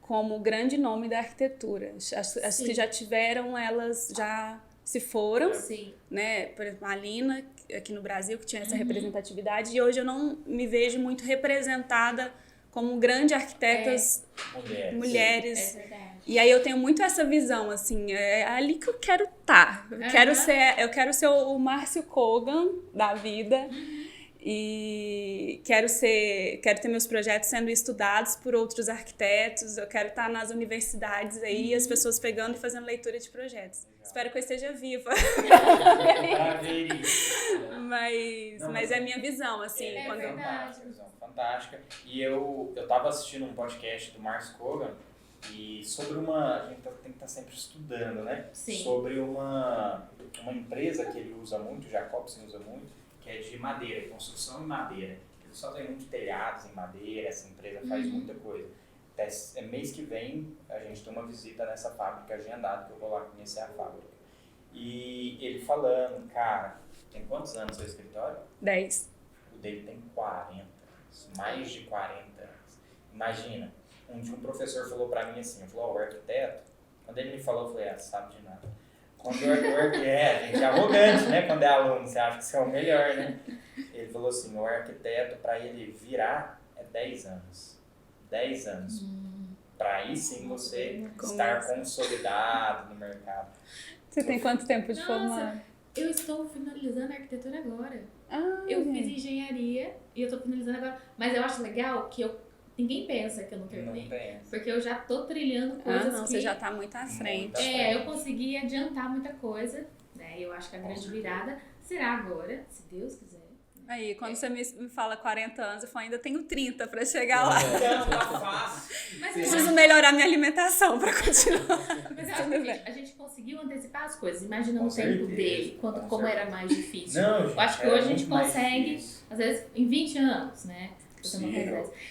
como grande nome da arquitetura. As que já tiveram, elas já se foram, Sim. né? Por exemplo, a Alina, aqui no Brasil, que tinha essa representatividade, e hoje eu não me vejo muito representada como grandes arquitetas mulheres. É verdade. E aí eu tenho muito essa visão, assim, é ali que eu quero estar. Eu quero ser o Márcio Kogan da vida. E quero ter meus projetos sendo estudados por outros arquitetos. Eu quero estar nas universidades aí, as pessoas pegando e fazendo leitura de projetos. Legal. Espero que eu esteja viva. Mas é a minha visão, assim. Visão fantástica. E eu tava assistindo um podcast do Márcio Kogan e sobre a gente tem que estar sempre estudando, né? Sim. Sobre uma empresa que ele usa muito, o Jacobsen usa muito, que é de madeira, construção em madeira. Eles fazem muito telhados em madeira, essa empresa faz muita coisa. Até mês que vem a gente tem uma visita nessa fábrica agendada, que eu vou lá conhecer a fábrica. E ele falando, cara, tem quantos anos seu escritório? 10. O dele tem 40 anos, mais de 40 anos. Imagina, um professor falou pra mim assim, o arquiteto, quando ele me falou, eu falei, sabe de nada. Quando o arquiteto a gente é arrogante, né? Quando é aluno, você acha que você é o melhor, né? Ele falou assim, o arquiteto, para ele virar, é 10 anos. 10 anos. Para aí sim você estar consolidado no mercado. Você tem quanto tempo de formar? Eu estou finalizando a arquitetura agora. Eu fiz engenharia e eu estou finalizando agora. Mas eu acho legal que ninguém pensa que eu não terminei. Não pensa. Porque eu já tô trilhando coisas que... Você já tá muito à frente. Eu consegui adiantar muita coisa, né? Eu acho que a grande virada será agora, se Deus quiser. Aí, quando você me fala 40 anos, eu falo, ainda tenho 30 pra chegar lá. Não, tá fácil. Mas preciso melhorar minha alimentação pra continuar. Mas eu acho que a gente conseguiu antecipar as coisas. Imagina no tempo dele, como era mais difícil. Não, eu acho que hoje a gente consegue, às vezes, em 20 anos, né?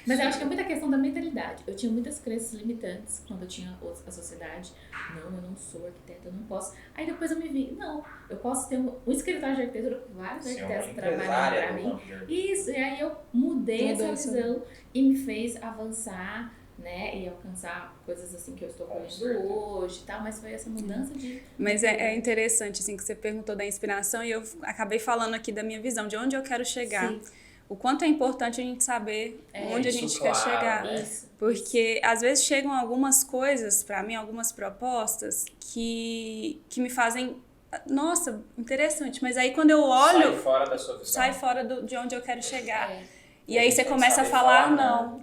Mas eu acho que é muita questão da mentalidade. Eu tinha muitas crenças limitantes quando eu tinha a sociedade. Não, eu não sou arquiteta, eu não posso. Aí depois eu me vi, não, eu posso ter um escritório de arquitetura com vários arquitetos trabalhando pra mim. Isso, e aí eu mudei essa visão e me fez avançar, né? E alcançar coisas assim que eu estou colhendo hoje e tal, mas foi essa mudança de... Mas é interessante, assim, que você perguntou da inspiração e eu acabei falando aqui da minha visão, de onde eu quero chegar. Sim. O quanto é importante a gente saber onde a gente quer chegar. Né? Porque às vezes chegam algumas coisas pra mim, algumas propostas que me fazem, nossa, interessante. Mas aí quando eu olho... Sai fora da sua visão. Sai fora de onde eu quero chegar. E aí você começa a falar não.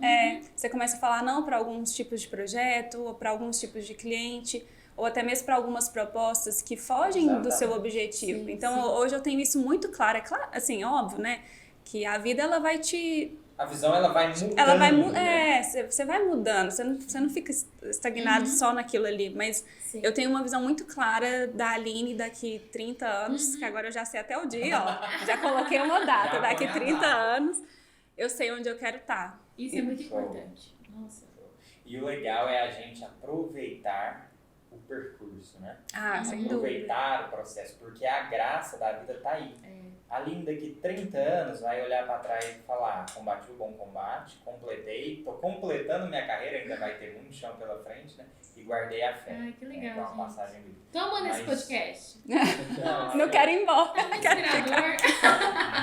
Você começa a falar não para alguns tipos de projeto, ou para alguns tipos de cliente, ou até mesmo para algumas propostas que fogem do seu objetivo. Então hoje eu tenho isso muito claro. É claro, assim, óbvio, né? Que a vida, ela vai te... A visão, ela vai mudando. Né? Você vai mudando, você não fica estagnado só naquilo ali. Mas eu tenho uma visão muito clara da Aline daqui 30 anos, que agora eu já sei até o dia, ó. Já coloquei uma data, daqui 30 anos, eu sei onde eu quero estar. Isso é muito importante. Nossa. E o legal é a gente aproveitar o percurso, né? Sem dúvida. Aproveitar o processo, porque a graça da vida tá aí. Ali daqui 30 anos vai olhar para trás e falar, combati o bom combate, completei, tô completando minha carreira, ainda vai ter muito chão pela frente, né? E guardei a fé. Ai, que legal, né? Uma passagem livre. Tô amando esse podcast. Não quero ir embora.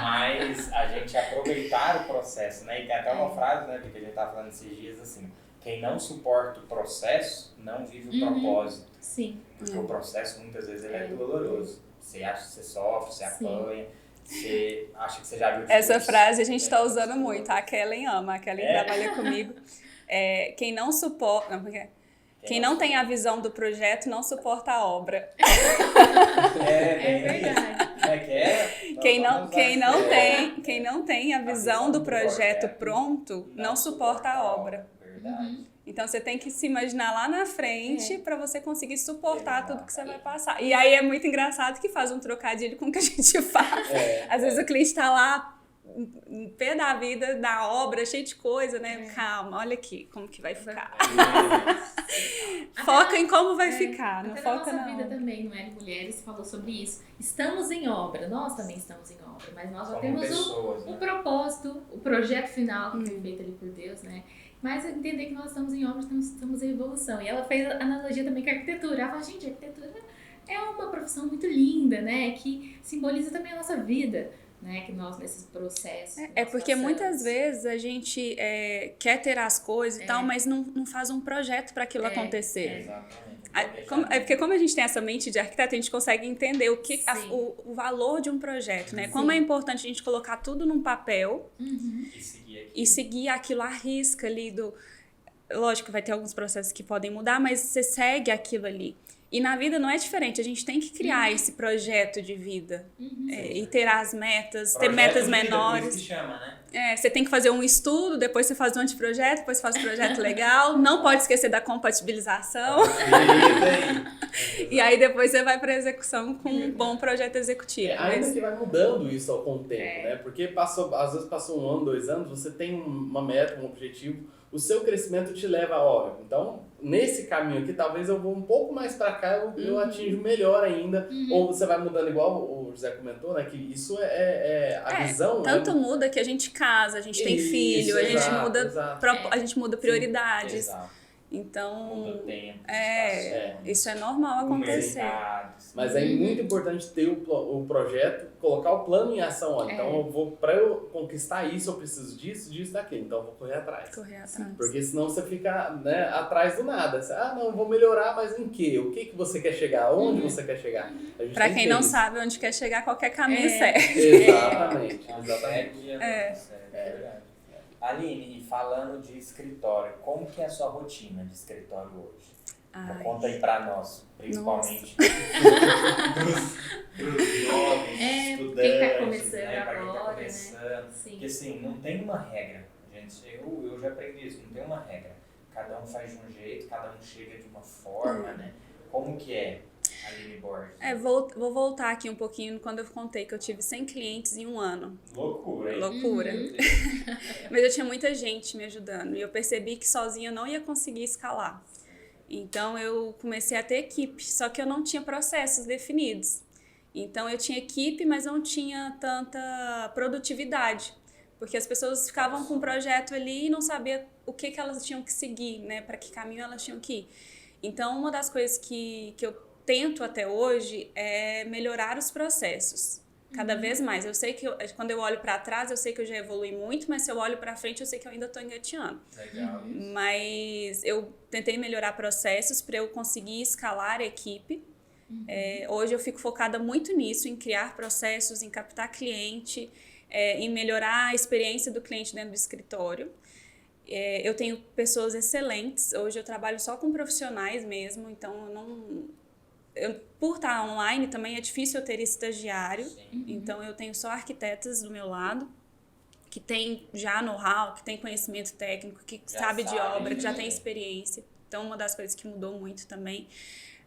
Mas a gente aproveitar o processo, né? E tem até uma frase, né, que a gente tava falando esses dias, assim, quem não suporta o processo, não vive o propósito. Sim. Porque o processo, muitas vezes, ele é doloroso. Você acha que você sofre, você apanha, você acha que você já viu... Essa frase a gente está usando muito. A Kellen ama. A Kellen trabalha comigo. Quem não suporta... Não, porque... Quem não tem a visão do projeto não suporta a obra. É verdade. Quem não tem a visão do projeto pronto não suporta a obra. Verdade. Então você tem que se imaginar lá na frente para você conseguir suportar tudo que você vai passar. E aí é muito engraçado que faz um trocadilho com o que a gente faz. Às vezes o cliente está lá pé da vida, da obra, cheio de coisa, né? Calma, olha aqui como que vai ficar. Foca em como vai ficar, não foca na nossa vida também, não é? Mulheres falou sobre isso. Estamos em obra, nós também estamos em obra, mas nós já temos pessoas, um propósito, o projeto final que foi feito ali por Deus, né? Mas entender que nós estamos em obra, estamos em evolução. E ela fez a analogia também com a arquitetura. Ela fala, gente, a arquitetura é uma profissão muito linda, né? Que simboliza também a nossa vida, né? Que nós, nesses processos... É porque muitas vezes a gente quer ter as coisas e tal, mas não faz um projeto para aquilo acontecer. Exatamente. Porque como a gente tem essa mente de arquiteto, a gente consegue entender o valor de um projeto, né? Como é importante a gente colocar tudo num papel e seguir aquilo à risca ali do... Lógico que vai ter alguns processos que podem mudar, mas você segue aquilo ali. E na vida não é diferente, a gente tem que criar esse projeto de vida e ter as metas, ter metas menores. Por isso que chama, né? Você tem que fazer um estudo, depois você faz um anteprojeto, depois você faz um projeto legal, não pode esquecer da compatibilização. E aí depois você vai para execução com um bom projeto executivo. Ainda que vai mudando isso com o tempo, né? Porque às vezes passou 1 ano, 2 anos, você tem uma meta, um objetivo, o seu crescimento te leva a hora. Então, nesse caminho aqui, talvez eu vou um pouco mais para cá, eu atinjo melhor ainda. Ou você vai mudando, igual o José comentou, né? Que isso a visão... Tanto muda que a gente casa, a gente tem filho, a gente muda prioridades. Exato. Então, muda tempo, isso é normal acontecer. Mas é muito importante ter o projeto, colocar o plano em ação. Olha, então para eu conquistar isso, eu preciso disso, daquilo. Então eu vou correr atrás. Porque senão você fica, né, atrás do nada. Você, não, vou melhorar, mas em quê? O que você quer chegar? Onde você quer chegar? Para quem não sabe onde quer chegar, qualquer caminho serve. Exatamente. É verdade. Aline, e falando de escritório, como que é a sua rotina de escritório hoje? Conta aí pra nós, principalmente pros jovens estudantes, quem tá começando né, pra quem tá agora, começando. Né? Porque assim, não tem uma regra, gente. Eu já aprendi isso, não tem uma regra. Cada um faz de um jeito, cada um chega de uma forma, né? Como que é, Aline Borges? Vou voltar aqui um pouquinho quando eu contei que eu tive 100 clientes em 1 ano. Loucura, hein? Loucura. Mas eu tinha muita gente me ajudando e eu percebi que sozinha eu não ia conseguir escalar. Então eu comecei a ter equipe, só que eu não tinha processos definidos. Então eu tinha equipe, mas não tinha tanta produtividade, porque as pessoas ficavam com um projeto ali e não sabiam o que elas tinham que seguir, né? Para que caminho elas tinham que ir. Então uma das coisas que eu tento até hoje é melhorar os processos. Cada vez mais. Eu sei que quando eu olho para trás, eu sei que eu já evolui muito, mas se eu olho para frente, eu sei que eu ainda estou engateando. Legal isso. Mas eu tentei melhorar processos para eu conseguir escalar a equipe. Hoje eu fico focada muito nisso, em criar processos, em captar cliente, em melhorar a experiência do cliente dentro do escritório. Eu tenho pessoas excelentes. Hoje eu trabalho só com profissionais mesmo, então por estar online também é difícil eu ter estagiário. Então eu tenho só arquitetas do meu lado que tem já know-how, que tem conhecimento técnico, que sabe de obra, que já tem experiência. Então uma das coisas que mudou muito também.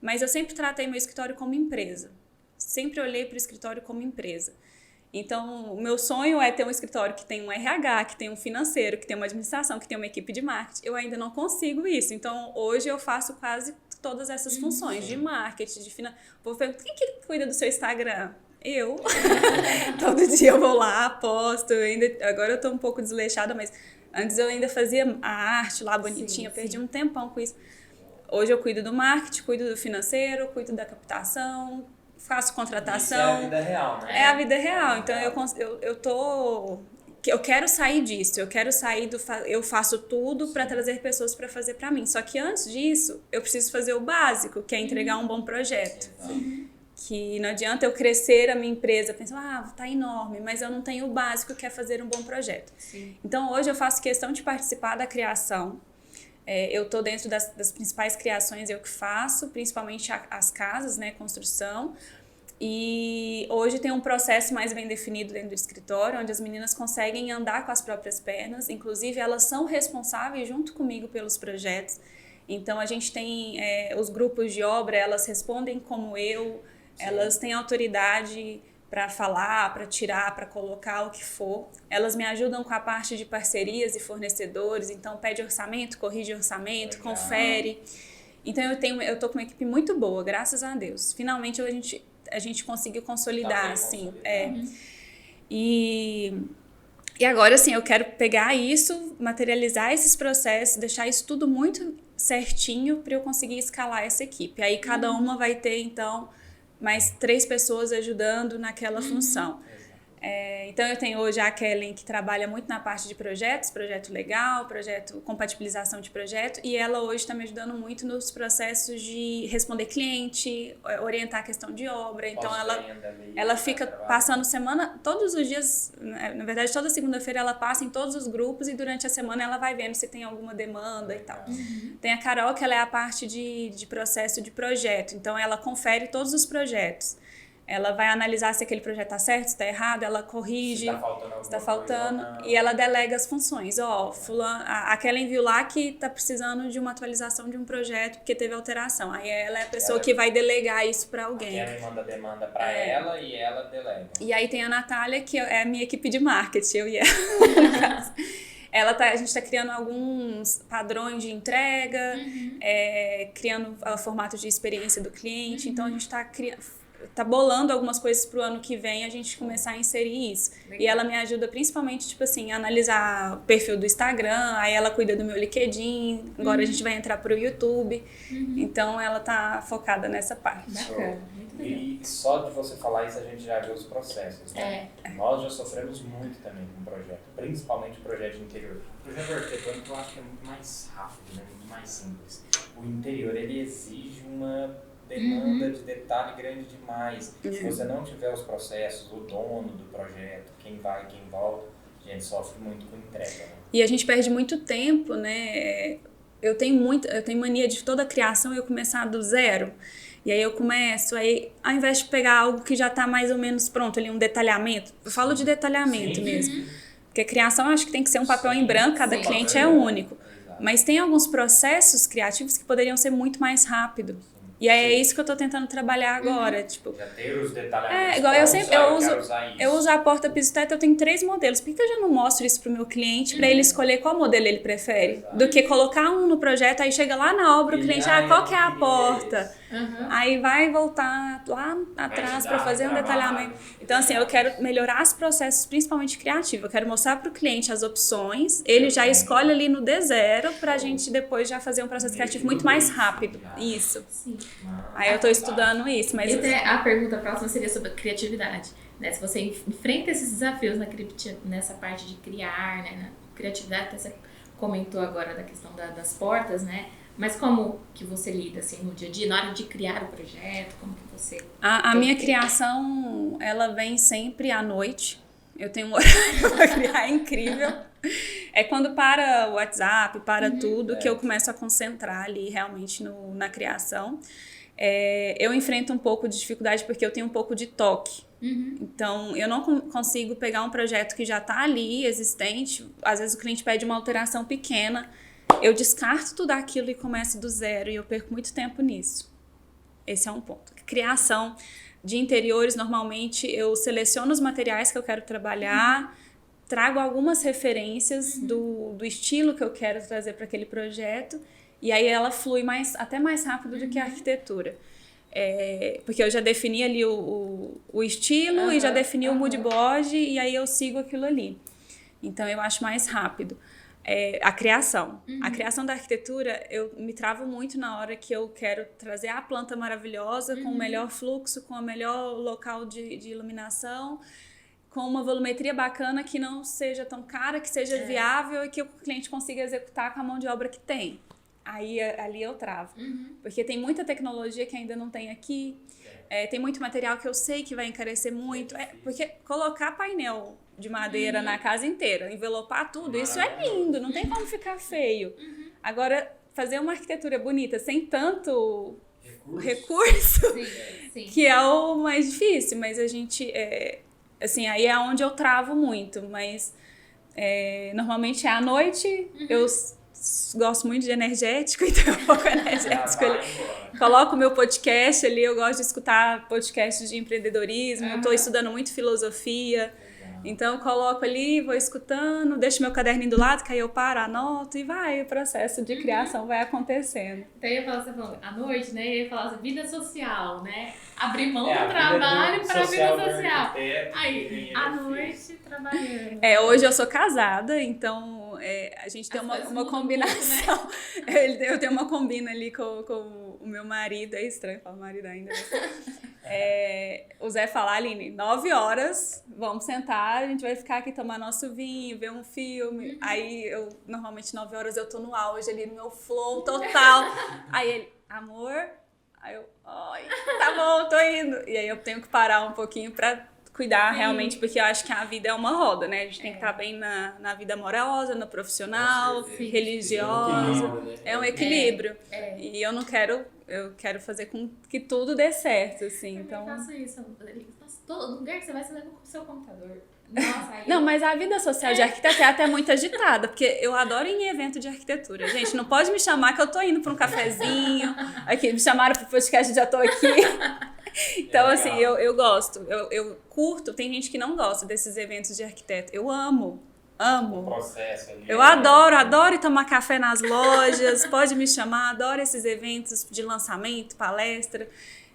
Mas eu sempre tratei meu escritório como empresa. Sempre olhei para o escritório como empresa. Então, o meu sonho é ter um escritório que tem um RH, que tem um financeiro, que tem uma administração, que tem uma equipe de marketing. Eu ainda não consigo isso. Então, hoje eu faço quase todas essas funções de marketing, de finanças. Vou perguntar, quem que cuida do seu Instagram? Eu. Todo dia eu vou lá, posto. Agora eu tô um pouco desleixada, mas antes eu ainda fazia a arte lá bonitinha, perdi um tempão com isso. Hoje eu cuido do marketing, cuido do financeiro, cuido da captação, faço contratação. Isso é a vida real, né? É a vida real. Então eu quero sair disso, eu quero sair eu faço tudo para trazer pessoas para fazer para mim. Só que antes disso, eu preciso fazer o básico, que é entregar um bom projeto. Que não adianta eu crescer a minha empresa pensando, tá enorme, mas eu não tenho o básico, que é fazer um bom projeto. Então hoje eu faço questão de participar da criação. Eu estou dentro das principais criações, eu que faço, principalmente as casas, né, construção. E hoje tem um processo mais bem definido dentro do escritório, onde as meninas conseguem andar com as próprias pernas. Inclusive, elas são responsáveis junto comigo pelos projetos. Então, a gente tem os grupos de obra, elas respondem como eu, elas têm autoridade para falar, para tirar, para colocar o que for. Elas me ajudam com a parte de parcerias e fornecedores, então pede orçamento, corrige orçamento, legal, confere. Então eu tô com uma equipe muito boa, graças a Deus. Finalmente a gente conseguiu consolidar, assim. E agora, assim, eu quero pegar isso, materializar esses processos, deixar isso tudo muito certinho para eu conseguir escalar essa equipe. Aí cada uma vai ter, então, mais 3 pessoas ajudando naquela função. Então eu tenho hoje a Kellen, que trabalha muito na parte de projetos, projeto legal, compatibilização de projeto, e ela hoje está me ajudando muito nos processos de responder cliente, orientar a questão de obra. Então ela fica passando semana, todos os dias, na verdade toda segunda-feira ela passa em todos os grupos e durante a semana ela vai vendo se tem alguma demanda e tal. Tem a Carol, que ela é a parte de processo de projeto, então ela confere todos os projetos. Ela vai analisar se aquele projeto está certo, se está errado, ela corrige, se está faltando, e ela delega as funções. A Kellen viu lá que está precisando de uma atualização de um projeto porque teve alteração. Aí ela é a pessoa que vai delegar isso para alguém. A Kellen manda a demanda para ela e ela delega. E aí tem a Natália, que é a minha equipe de marketing, eu e ela. A gente está criando alguns padrões de entrega, criando formatos de experiência do cliente, então a gente está bolando algumas coisas pro ano que vem a gente começar a inserir isso. Legal. E ela me ajuda principalmente, tipo assim, a analisar o perfil do Instagram, aí ela cuida do meu LinkedIn, agora a gente vai entrar pro YouTube, então ela tá focada nessa parte. Bacana, muito legal. E só de você falar isso a gente já viu os processos, né? Nós já sofremos muito também com o projeto, principalmente o projeto de interior. O projeto arquitetônico eu acho que é muito mais rápido, né? Muito mais simples. O interior, ele exige uma demanda de detalhe grande demais. Se você não tiver os processos, o dono do projeto, quem vai, quem volta, a gente sofre muito com entrega. Né? E a gente perde muito tempo, né? Eu tenho mania de toda a criação eu começar do zero. E aí eu começo, ao invés de pegar algo que já está mais ou menos pronto, ali um detalhamento, eu falo de detalhamento mesmo. Porque a criação eu acho que tem que ser um papel em branco, cada cliente é único. Mas tem alguns processos criativos que poderiam ser muito mais rápido. E aí é isso que eu tô tentando trabalhar agora, tipo... Já ter os detalhamentos. Igual eu uso a porta piso-teto, eu tenho 3 modelos. Por que eu já não mostro isso pro meu cliente, para ele escolher qual modelo ele prefere? Exato. Do que colocar um no projeto, aí chega lá na obra, o cliente, qual que é a porta? Aí vai voltar lá atrás para fazer um detalhamento. Então, assim, eu quero melhorar os processos, principalmente criativos. Eu quero mostrar pro cliente as opções, ele já escolhe ali no D0 pra gente depois já fazer um processo criativo muito mais rápido. Isso. Sim. Aí eu tô estudando isso, mas... A pergunta próxima seria sobre a criatividade, né? Se você enfrenta esses desafios nessa parte de criar, né? Na criatividade que você comentou agora da questão das portas, né? Mas como que você lida, assim, no dia a dia, na hora de criar o projeto, como que você... A minha criação, ela vem sempre à noite. Eu tenho um horário para criar incrível. É quando para o WhatsApp, para tudo, que eu começo a concentrar ali realmente na criação. Eu enfrento um pouco de dificuldade porque eu tenho um pouco de toque. Então, eu não consigo pegar um projeto que já está ali, existente. Às vezes o cliente pede uma alteração pequena. Eu descarto tudo aquilo e começo do zero e eu perco muito tempo nisso. Esse é um ponto. Criação de interiores, normalmente eu seleciono os materiais que eu quero trabalhar, trago algumas referências do estilo que eu quero trazer para aquele projeto e aí ela flui até mais rápido do que a arquitetura. Porque eu já defini ali o estilo e já defini o mood board e aí eu sigo aquilo ali. Então eu acho mais rápido. A criação. A criação da arquitetura, eu me travo muito na hora que eu quero trazer a planta maravilhosa, com o melhor fluxo, com o melhor local de iluminação, com uma volumetria bacana que não seja tão cara, que seja viável e que o cliente consiga executar com a mão de obra que tem. Aí ali eu travo. Porque tem muita tecnologia que ainda não tem aqui, tem muito material que eu sei que vai encarecer muito. Porque colocar painel de madeira na casa inteira, envelopar tudo, isso é lindo, não tem como ficar feio. Agora, fazer uma arquitetura bonita sem tanto recurso sim. Que é o mais difícil, mas a gente, assim, aí é onde eu travo muito, mas normalmente à noite eu gosto muito de energético, então eu coloco energético ali. Coloco o meu podcast ali, eu gosto de escutar podcasts de empreendedorismo, eu estou estudando muito filosofia. Então, eu coloco ali, vou escutando, deixo meu caderninho do lado, que aí eu paro, anoto e vai, o processo de criação vai acontecendo. Então, eu ia falar, você falou, à noite, né? Eu ia falar assim, vida social, né? Abrir mão do trabalho para a vida social. Aí, à noite, trabalhando. Hoje eu sou casada, então a gente tem uma combinação. Muito, né? Eu tenho uma combina ali com o meu marido, é estranho falar marido ainda, o Zé fala, Aline, 9 horas, vamos sentar, a gente vai ficar aqui tomar nosso vinho, ver um filme. Aí normalmente 9 horas eu tô no auge ali, no meu flow total. Aí ele, amor, aí eu, ai, tá bom, tô indo. E aí eu tenho que parar um pouquinho pra cuidar realmente, porque eu acho que a vida é uma roda, né? A gente tem que estar bem na vida amorosa, no profissional, religiosa. É um equilíbrio. E eu não quero, eu quero fazer com que tudo dê certo, assim. Então, eu faço isso. Todo lugar que você vai, você leva com o seu computador. Nossa, não, mas a vida social de arquitetura é até muito agitada, porque eu adoro ir em evento de arquitetura. Gente, não pode me chamar que eu tô indo pra um cafezinho. Aqui, me chamaram pro podcast, já tô aqui. Então, assim, eu gosto, eu curto, tem gente que não gosta desses eventos de arquiteto. Eu amo. O processo ali. Eu adoro ir tomar café nas lojas, pode me chamar, adoro esses eventos de lançamento, palestra.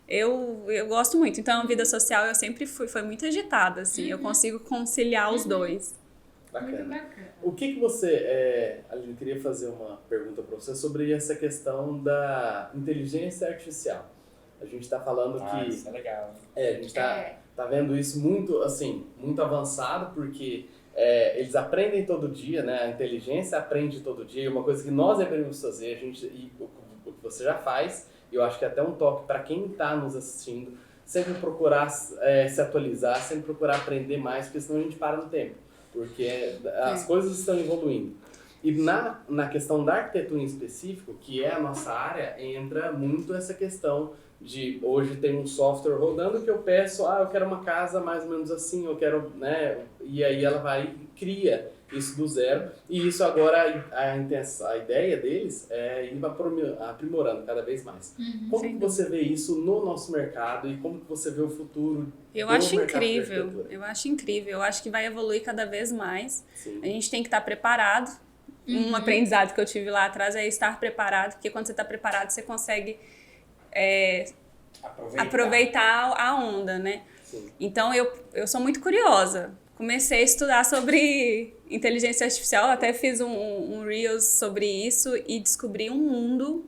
Eu gosto muito. Então, a vida social eu sempre foi muito agitada, assim. Eu consigo conciliar os dois. Bacana. O que você... Aline, eu queria fazer uma pergunta para você sobre essa questão da inteligência artificial. A gente está falando que... Isso é legal. A gente tá vendo isso muito, assim, muito avançado, porque eles aprendem todo dia, né? A inteligência aprende todo dia. E uma coisa que nós devemos fazer, o que você já faz, e eu acho que é até um toque para quem está nos assistindo, sempre procurar se atualizar, sempre procurar aprender mais, porque senão a gente para no tempo. Porque as coisas estão evoluindo. E na questão da arquitetura em específico, que é a nossa área, entra muito essa questão de hoje tem um software rodando que eu peço, eu quero uma casa mais ou menos assim, eu quero, né? E aí ela vai e cria isso do zero. E isso agora, a ideia deles é ir aprimorando cada vez mais. Como que você vê isso no nosso mercado e como que você vê o futuro? Eu acho incrível. Eu acho que vai evoluir cada vez mais. Sim. A gente tem que estar preparado. Um aprendizado que eu tive lá atrás é estar preparado, porque quando você está preparado, você consegue aproveitar a onda, né? Sim. Então, eu sou muito curiosa. Comecei a estudar sobre inteligência artificial, até fiz um Reels sobre isso e descobri um mundo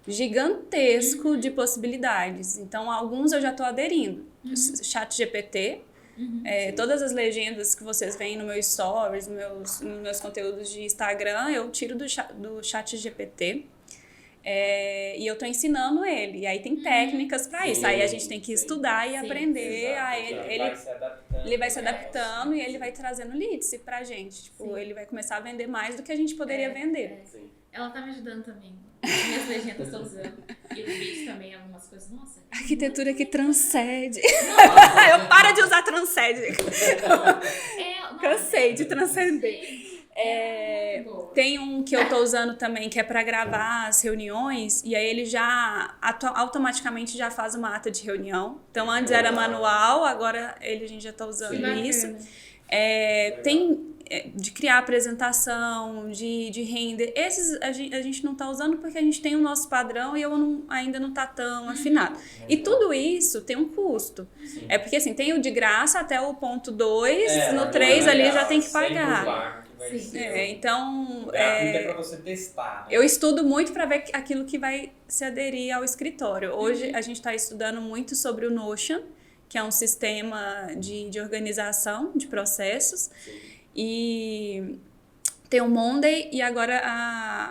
gigantesco de possibilidades. Então, alguns eu já estou aderindo. ChatGPT, todas as legendas que vocês veem no meu stories, nos meus conteúdos de Instagram, eu tiro do ChatGPT. E eu tô ensinando ele. E aí tem técnicas para isso. Aí a gente tem que estudar e aprender. Ele vai se adaptando e ele vai trazendo leads pra gente. Tipo, ele vai começar a vender mais do que a gente poderia vender. Ela tá me ajudando também. Minhas legendas estão usando. E o vídeo também, algumas coisas. Nossa. Arquitetura que transcende. Eu paro de usar transcende. Cansei de transcender. Tem um que eu tô usando também que é para gravar as reuniões e aí ele já automaticamente já faz uma ata de reunião. Então antes era manual, agora a gente já tá usando isso. Tem de criar apresentação, de render. Esses a gente não tá usando porque a gente tem o nosso padrão e ainda não tá tão afinado. E tudo isso tem um custo. Porque assim, tem o de graça até o ponto 2, no 3 ali já tem que pagar. Então, é para você testar. Eu estudo muito para ver aquilo que vai se aderir ao escritório. Hoje a gente está estudando muito sobre o Notion, que é um sistema de organização de processos. E tem o Monday e agora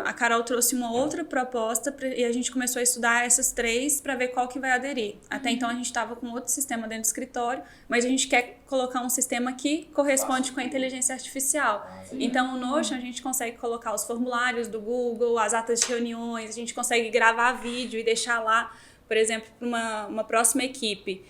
a Carol trouxe uma outra proposta e a gente começou a estudar essas 3 para ver qual que vai aderir. Até então a gente estava com outro sistema dentro do escritório, mas a gente quer colocar um sistema que corresponde com a inteligência artificial. Então o Notion a gente consegue colocar os formulários do Google, as atas de reuniões, a gente consegue gravar vídeo e deixar lá, por exemplo, para uma próxima equipe.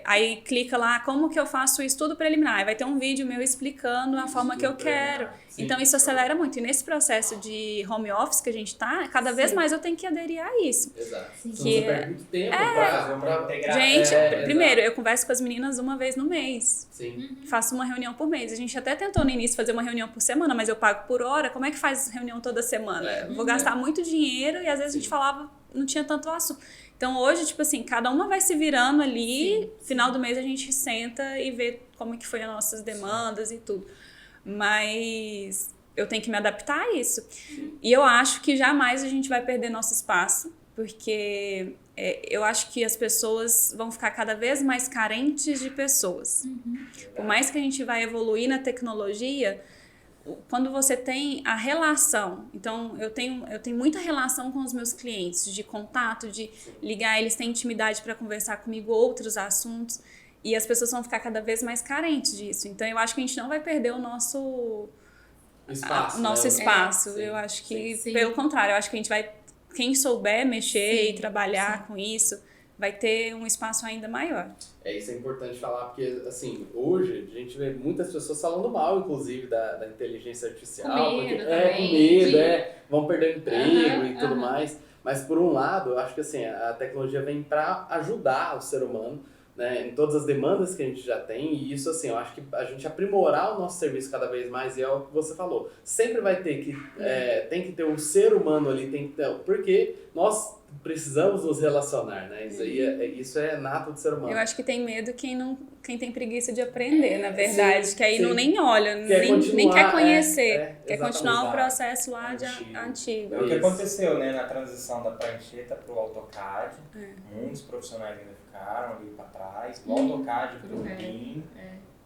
Aí clica lá, como que eu faço o estudo preliminar? Aí vai ter um vídeo meu explicando a forma que eu quero. Sim. Então isso acelera muito. E nesse processo de home office que a gente tá, cada vez mais eu tenho que aderir a isso. Exato. Sim. Você perde muito tempo pra integrar. Gente, primeiro, eu converso com as meninas uma vez no mês. Sim. Faço uma reunião por mês. A gente até tentou no início fazer uma reunião por semana, mas eu pago por hora. Como é que faz reunião toda semana? Eu vou gastar muito dinheiro e às vezes a gente falava, não tinha tanto assunto. Então hoje, tipo assim, cada uma vai se virando ali, final do mês a gente senta e vê como que foi as nossas demandas e tudo. Mas eu tenho que me adaptar a isso. E eu acho que jamais a gente vai perder nosso espaço, porque eu acho que as pessoas vão ficar cada vez mais carentes de pessoas. Por mais que a gente vai evoluir na tecnologia, quando você tem a relação, então eu tenho muita relação com os meus clientes, de contato, de ligar, eles têm intimidade para conversar comigo outros assuntos, e as pessoas vão ficar cada vez mais carentes disso. Então eu acho que a gente não vai perder o nosso espaço. Eu acho que, pelo contrário, eu acho que a gente vai, quem souber mexer e trabalhar com isso, vai ter um espaço ainda maior. Isso é importante falar, porque, assim, hoje a gente vê muitas pessoas falando mal, inclusive, da inteligência artificial. Com medo porque, também. com medo, vão perder emprego e tudo mais. Mas, por um lado, eu acho que, assim, a tecnologia vem para ajudar o ser humano, né, em todas as demandas que a gente já tem, e isso, assim, eu acho que a gente aprimorar o nosso serviço cada vez mais, e é o que você falou, sempre vai ter que, tem que ter o ser humano ali, tem que ter, porque nós precisamos nos relacionar, né, isso é nato do ser humano. Eu acho que tem medo quem tem preguiça de aprender, na verdade, que aí não nem olha, nem quer conhecer, quer continuar o processo lá antigo. É o que aconteceu, né, na transição da prancheta pro AutoCAD, muitos profissionais ainda ficaram ali para trás, do AutoCAD pro BIM,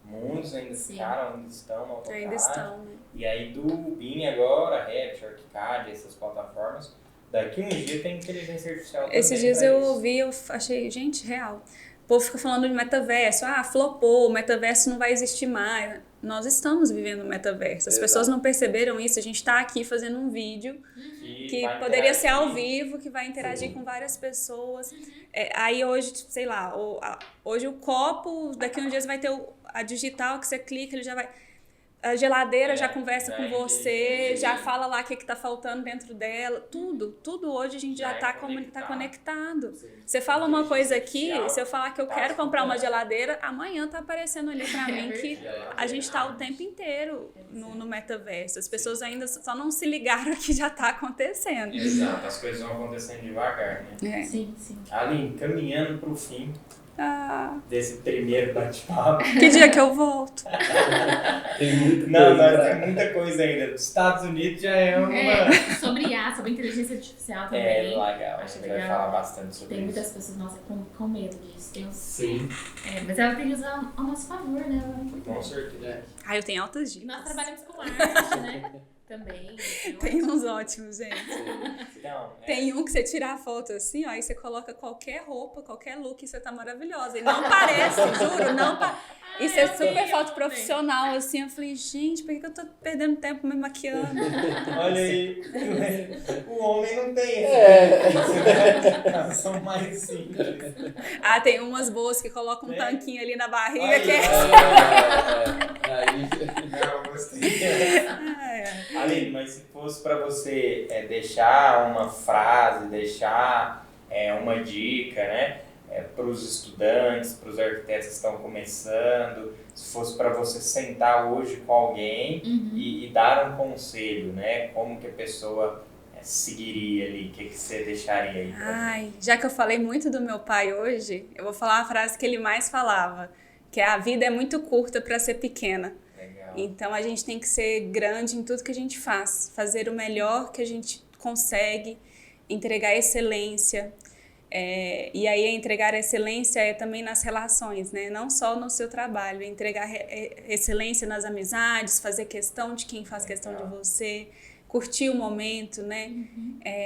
muitos ainda ficaram, ainda estão no AutoCAD. Ainda estão, né? E aí do BIM agora, Revit, ArchiCAD, essas plataformas, daqui uns dias tem inteligência artificial também. Esses dias eu ouvi, eu achei, gente, real. O povo fica falando de metaverso, flopou, o metaverso não vai existir mais. Nós estamos vivendo o metaverso. As pessoas não perceberam isso. A gente está aqui fazendo um vídeo que poderia ser ao vivo, que vai interagir com várias pessoas. Aí hoje, sei lá, hoje o copo, daqui uns dias vai ter a digital que você clica, ele já vai... A geladeira já conversa com você, já fala lá o que está faltando dentro dela. Tudo hoje a gente já está conectado. Você fala uma coisa aqui, se eu falar que eu quero comprar uma geladeira, amanhã está aparecendo ali para mim que a gente está o tempo inteiro no metaverso. As pessoas ainda só não se ligaram que já está acontecendo. Exato, as coisas vão acontecendo devagar, né? Sim. Aline, caminhando para o fim desse primeiro bate-papo. Que dia que eu volto? Tem muita coisa ainda. Dos Estados Unidos já é uma... Sobre IA, sobre inteligência artificial também. Legal. A gente vai falar bastante sobre tem isso. Tem muitas pessoas, com medo disso. Sim. Mas ela tem que usar ao nosso favor, né? Com certeza. Eu tenho altas dicas. Nós trabalhamos com arte, né? Também. Tem uns ótimos, gente. Então, tem um que você tira a foto assim, aí você coloca qualquer roupa, qualquer look e você tá maravilhosa. E não parece, juro, não parece. Isso é super foto profissional, assim. Eu falei, gente, por que eu tô perdendo tempo me maquiando? Olha aí, o homem não tem esse. São mais simples. Tem umas boas que colocam um tanquinho ali na barriga. Não, gostei. Aline, mas se fosse para você deixar uma frase, deixar uma dica, né, para os estudantes, para os arquitetos que estão começando, se fosse para você sentar hoje com alguém e dar um conselho, né, como que a pessoa seguiria ali, o que você deixaria aí? Já que eu falei muito do meu pai hoje, eu vou falar a frase que ele mais falava, que é: a vida é muito curta para ser pequena. Então a gente tem que ser grande em tudo que a gente faz, fazer o melhor que a gente consegue, entregar excelência. E aí entregar excelência também nas relações, né? Não só no seu trabalho, entregar excelência nas amizades, fazer questão de quem faz questão de você, curtir o momento, né?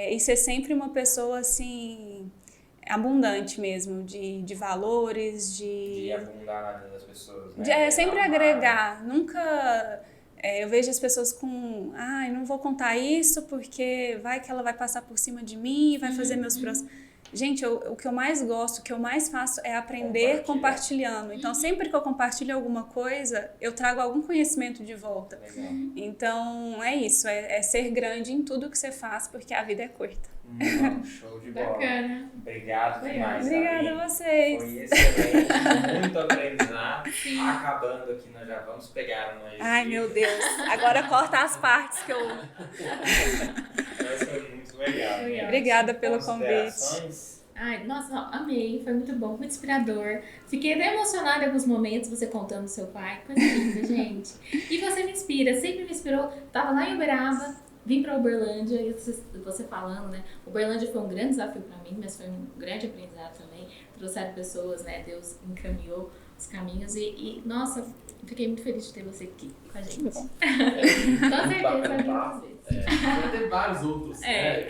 E ser sempre uma pessoa assim abundante mesmo, de valores, de abundar na vida das pessoas, né? Sempre agregar, nunca... eu vejo as pessoas com, não vou contar isso porque vai que ela vai passar por cima de mim e vai fazer meus próximos... Gente, o que eu mais gosto, o que eu mais faço é aprender compartilhando. Então, sempre que eu compartilho alguma coisa, eu trago algum conhecimento de volta. Legal. Então, é isso. É ser grande em tudo que você faz, porque a vida é curta. Show de bola. Bacana. Obrigado demais. Obrigada a vocês. Foi excelente, muito aprendizado. Acabando aqui, nós já vamos pegar uma. Ai, meu Deus. Agora corta as partes que eu... Mas foi muito legal. Foi Obrigada pelo convite. Considerações? Ai, nossa, amei, foi muito bom, muito inspirador. Fiquei até emocionada em alguns momentos, você contando do seu pai. Coisa linda, gente. E você me inspira, sempre me inspirou. Tava lá em Uberaba, vim pra Uberlândia, e você falando, né? Uberlândia foi um grande desafio pra mim, mas foi um grande aprendizado também. Trouxeram pessoas, né? Deus encaminhou os caminhos e nossa, fiquei muito feliz de ter você aqui com a gente. Com certeza, vai vir outras vezes. Vai ter vários outros, né?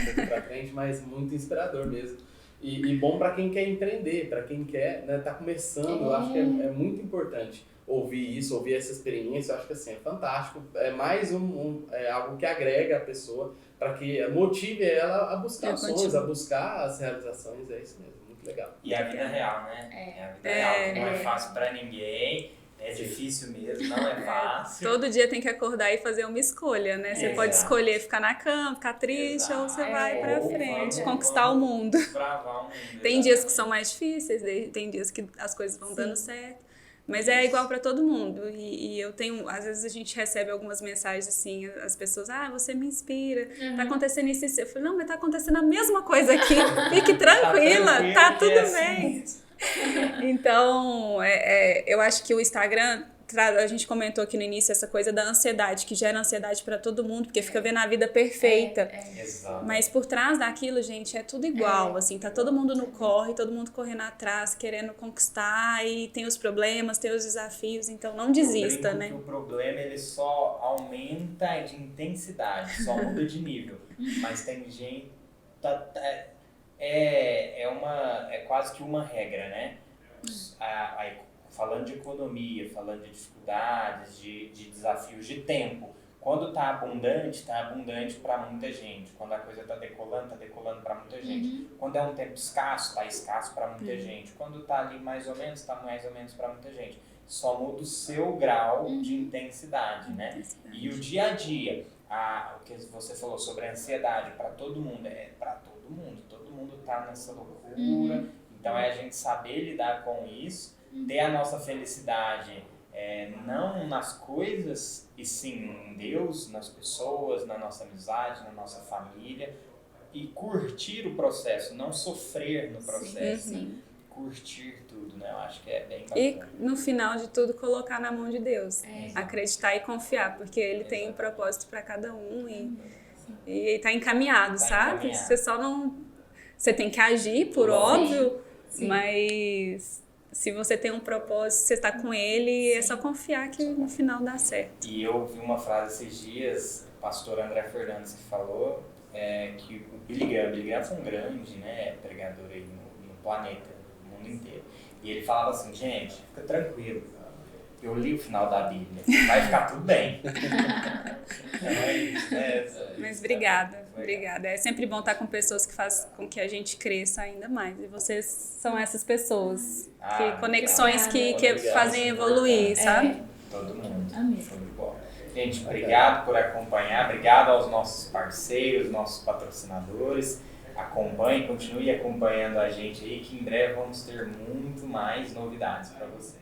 Daqui pra frente, mas muito inspirador mesmo. E bom para quem quer empreender, para quem quer, né, tá começando, eu acho que é muito importante ouvir isso, ouvir essa experiência, eu acho que assim, é fantástico, é mais algo que agrega a pessoa para que motive ela a buscar sonhos, a buscar as realizações, é isso mesmo, muito legal. E a vida real, né? A vida real, que não é fácil para ninguém. É difícil mesmo, não é fácil. Todo dia tem que acordar e fazer uma escolha, né? Você pode escolher ficar na cama, ficar triste, ou você vai pra frente, conquistar o mundo. Desbravar o mundo. Tem dias que são mais difíceis, tem dias que as coisas vão dando certo. Mas é igual pra todo mundo. E eu tenho, às vezes a gente recebe algumas mensagens assim, as pessoas, você me inspira, tá acontecendo isso e isso. Eu falei, não, mas tá acontecendo a mesma coisa aqui. Fique tranquila, tá tudo bem. Então, eu acho que o Instagram, a gente comentou aqui no início essa coisa da ansiedade, que gera ansiedade para todo mundo, porque fica vendo a vida perfeita. Mas por trás daquilo, gente, é tudo igual, assim, tá todo mundo no corre, todo mundo correndo atrás, querendo conquistar, e tem os problemas, tem os desafios, então não desista, né? O problema, ele só aumenta de intensidade, só muda de nível. Mas tem gente... É quase que uma regra, né? Falando de economia, falando de dificuldades, de desafios de tempo. Quando está abundante para muita gente. Quando a coisa está decolando para muita gente. Quando é um tempo escasso, está escasso para muita gente. Quando está ali mais ou menos, está mais ou menos para muita gente. Só muda o seu grau de intensidade, né? E o dia a dia, o que você falou sobre a ansiedade, para todo mundo, para todo mundo. Todo mundo está nessa loucura. Então é a gente saber lidar com isso, ter a nossa felicidade não nas coisas, e sim em Deus, nas pessoas, na nossa amizade, na nossa família, e curtir o processo, não sofrer no processo, curtir tudo, né? Eu acho que é bem bacana. E no final de tudo, colocar na mão de Deus, acreditar e confiar, porque Ele tem um propósito para cada um e tá encaminhado, sabe? Encaminhado. Você só não... Você tem que agir, por óbvio, mas se você tem um propósito, você está com ele, é só confiar que no final dá certo. E eu vi uma frase esses dias, o pastor André Fernandes que falou, que o Billy Graham foi um grande, né, pregador aí no planeta, no mundo inteiro. E ele falava assim, gente, fica tranquilo, eu li o final da Bíblia, vai ficar tudo bem. É isso, né? Mas obrigada. É sempre bom estar com pessoas que fazem com que a gente cresça ainda mais. E vocês são essas pessoas, conexões que fazem evoluir, sabe? Todo mundo. Amém. Show de bola. Gente, obrigado por acompanhar. Obrigado aos nossos parceiros, nossos patrocinadores. Acompanhe, continue acompanhando a gente aí, que em breve vamos ter muito mais novidades para vocês.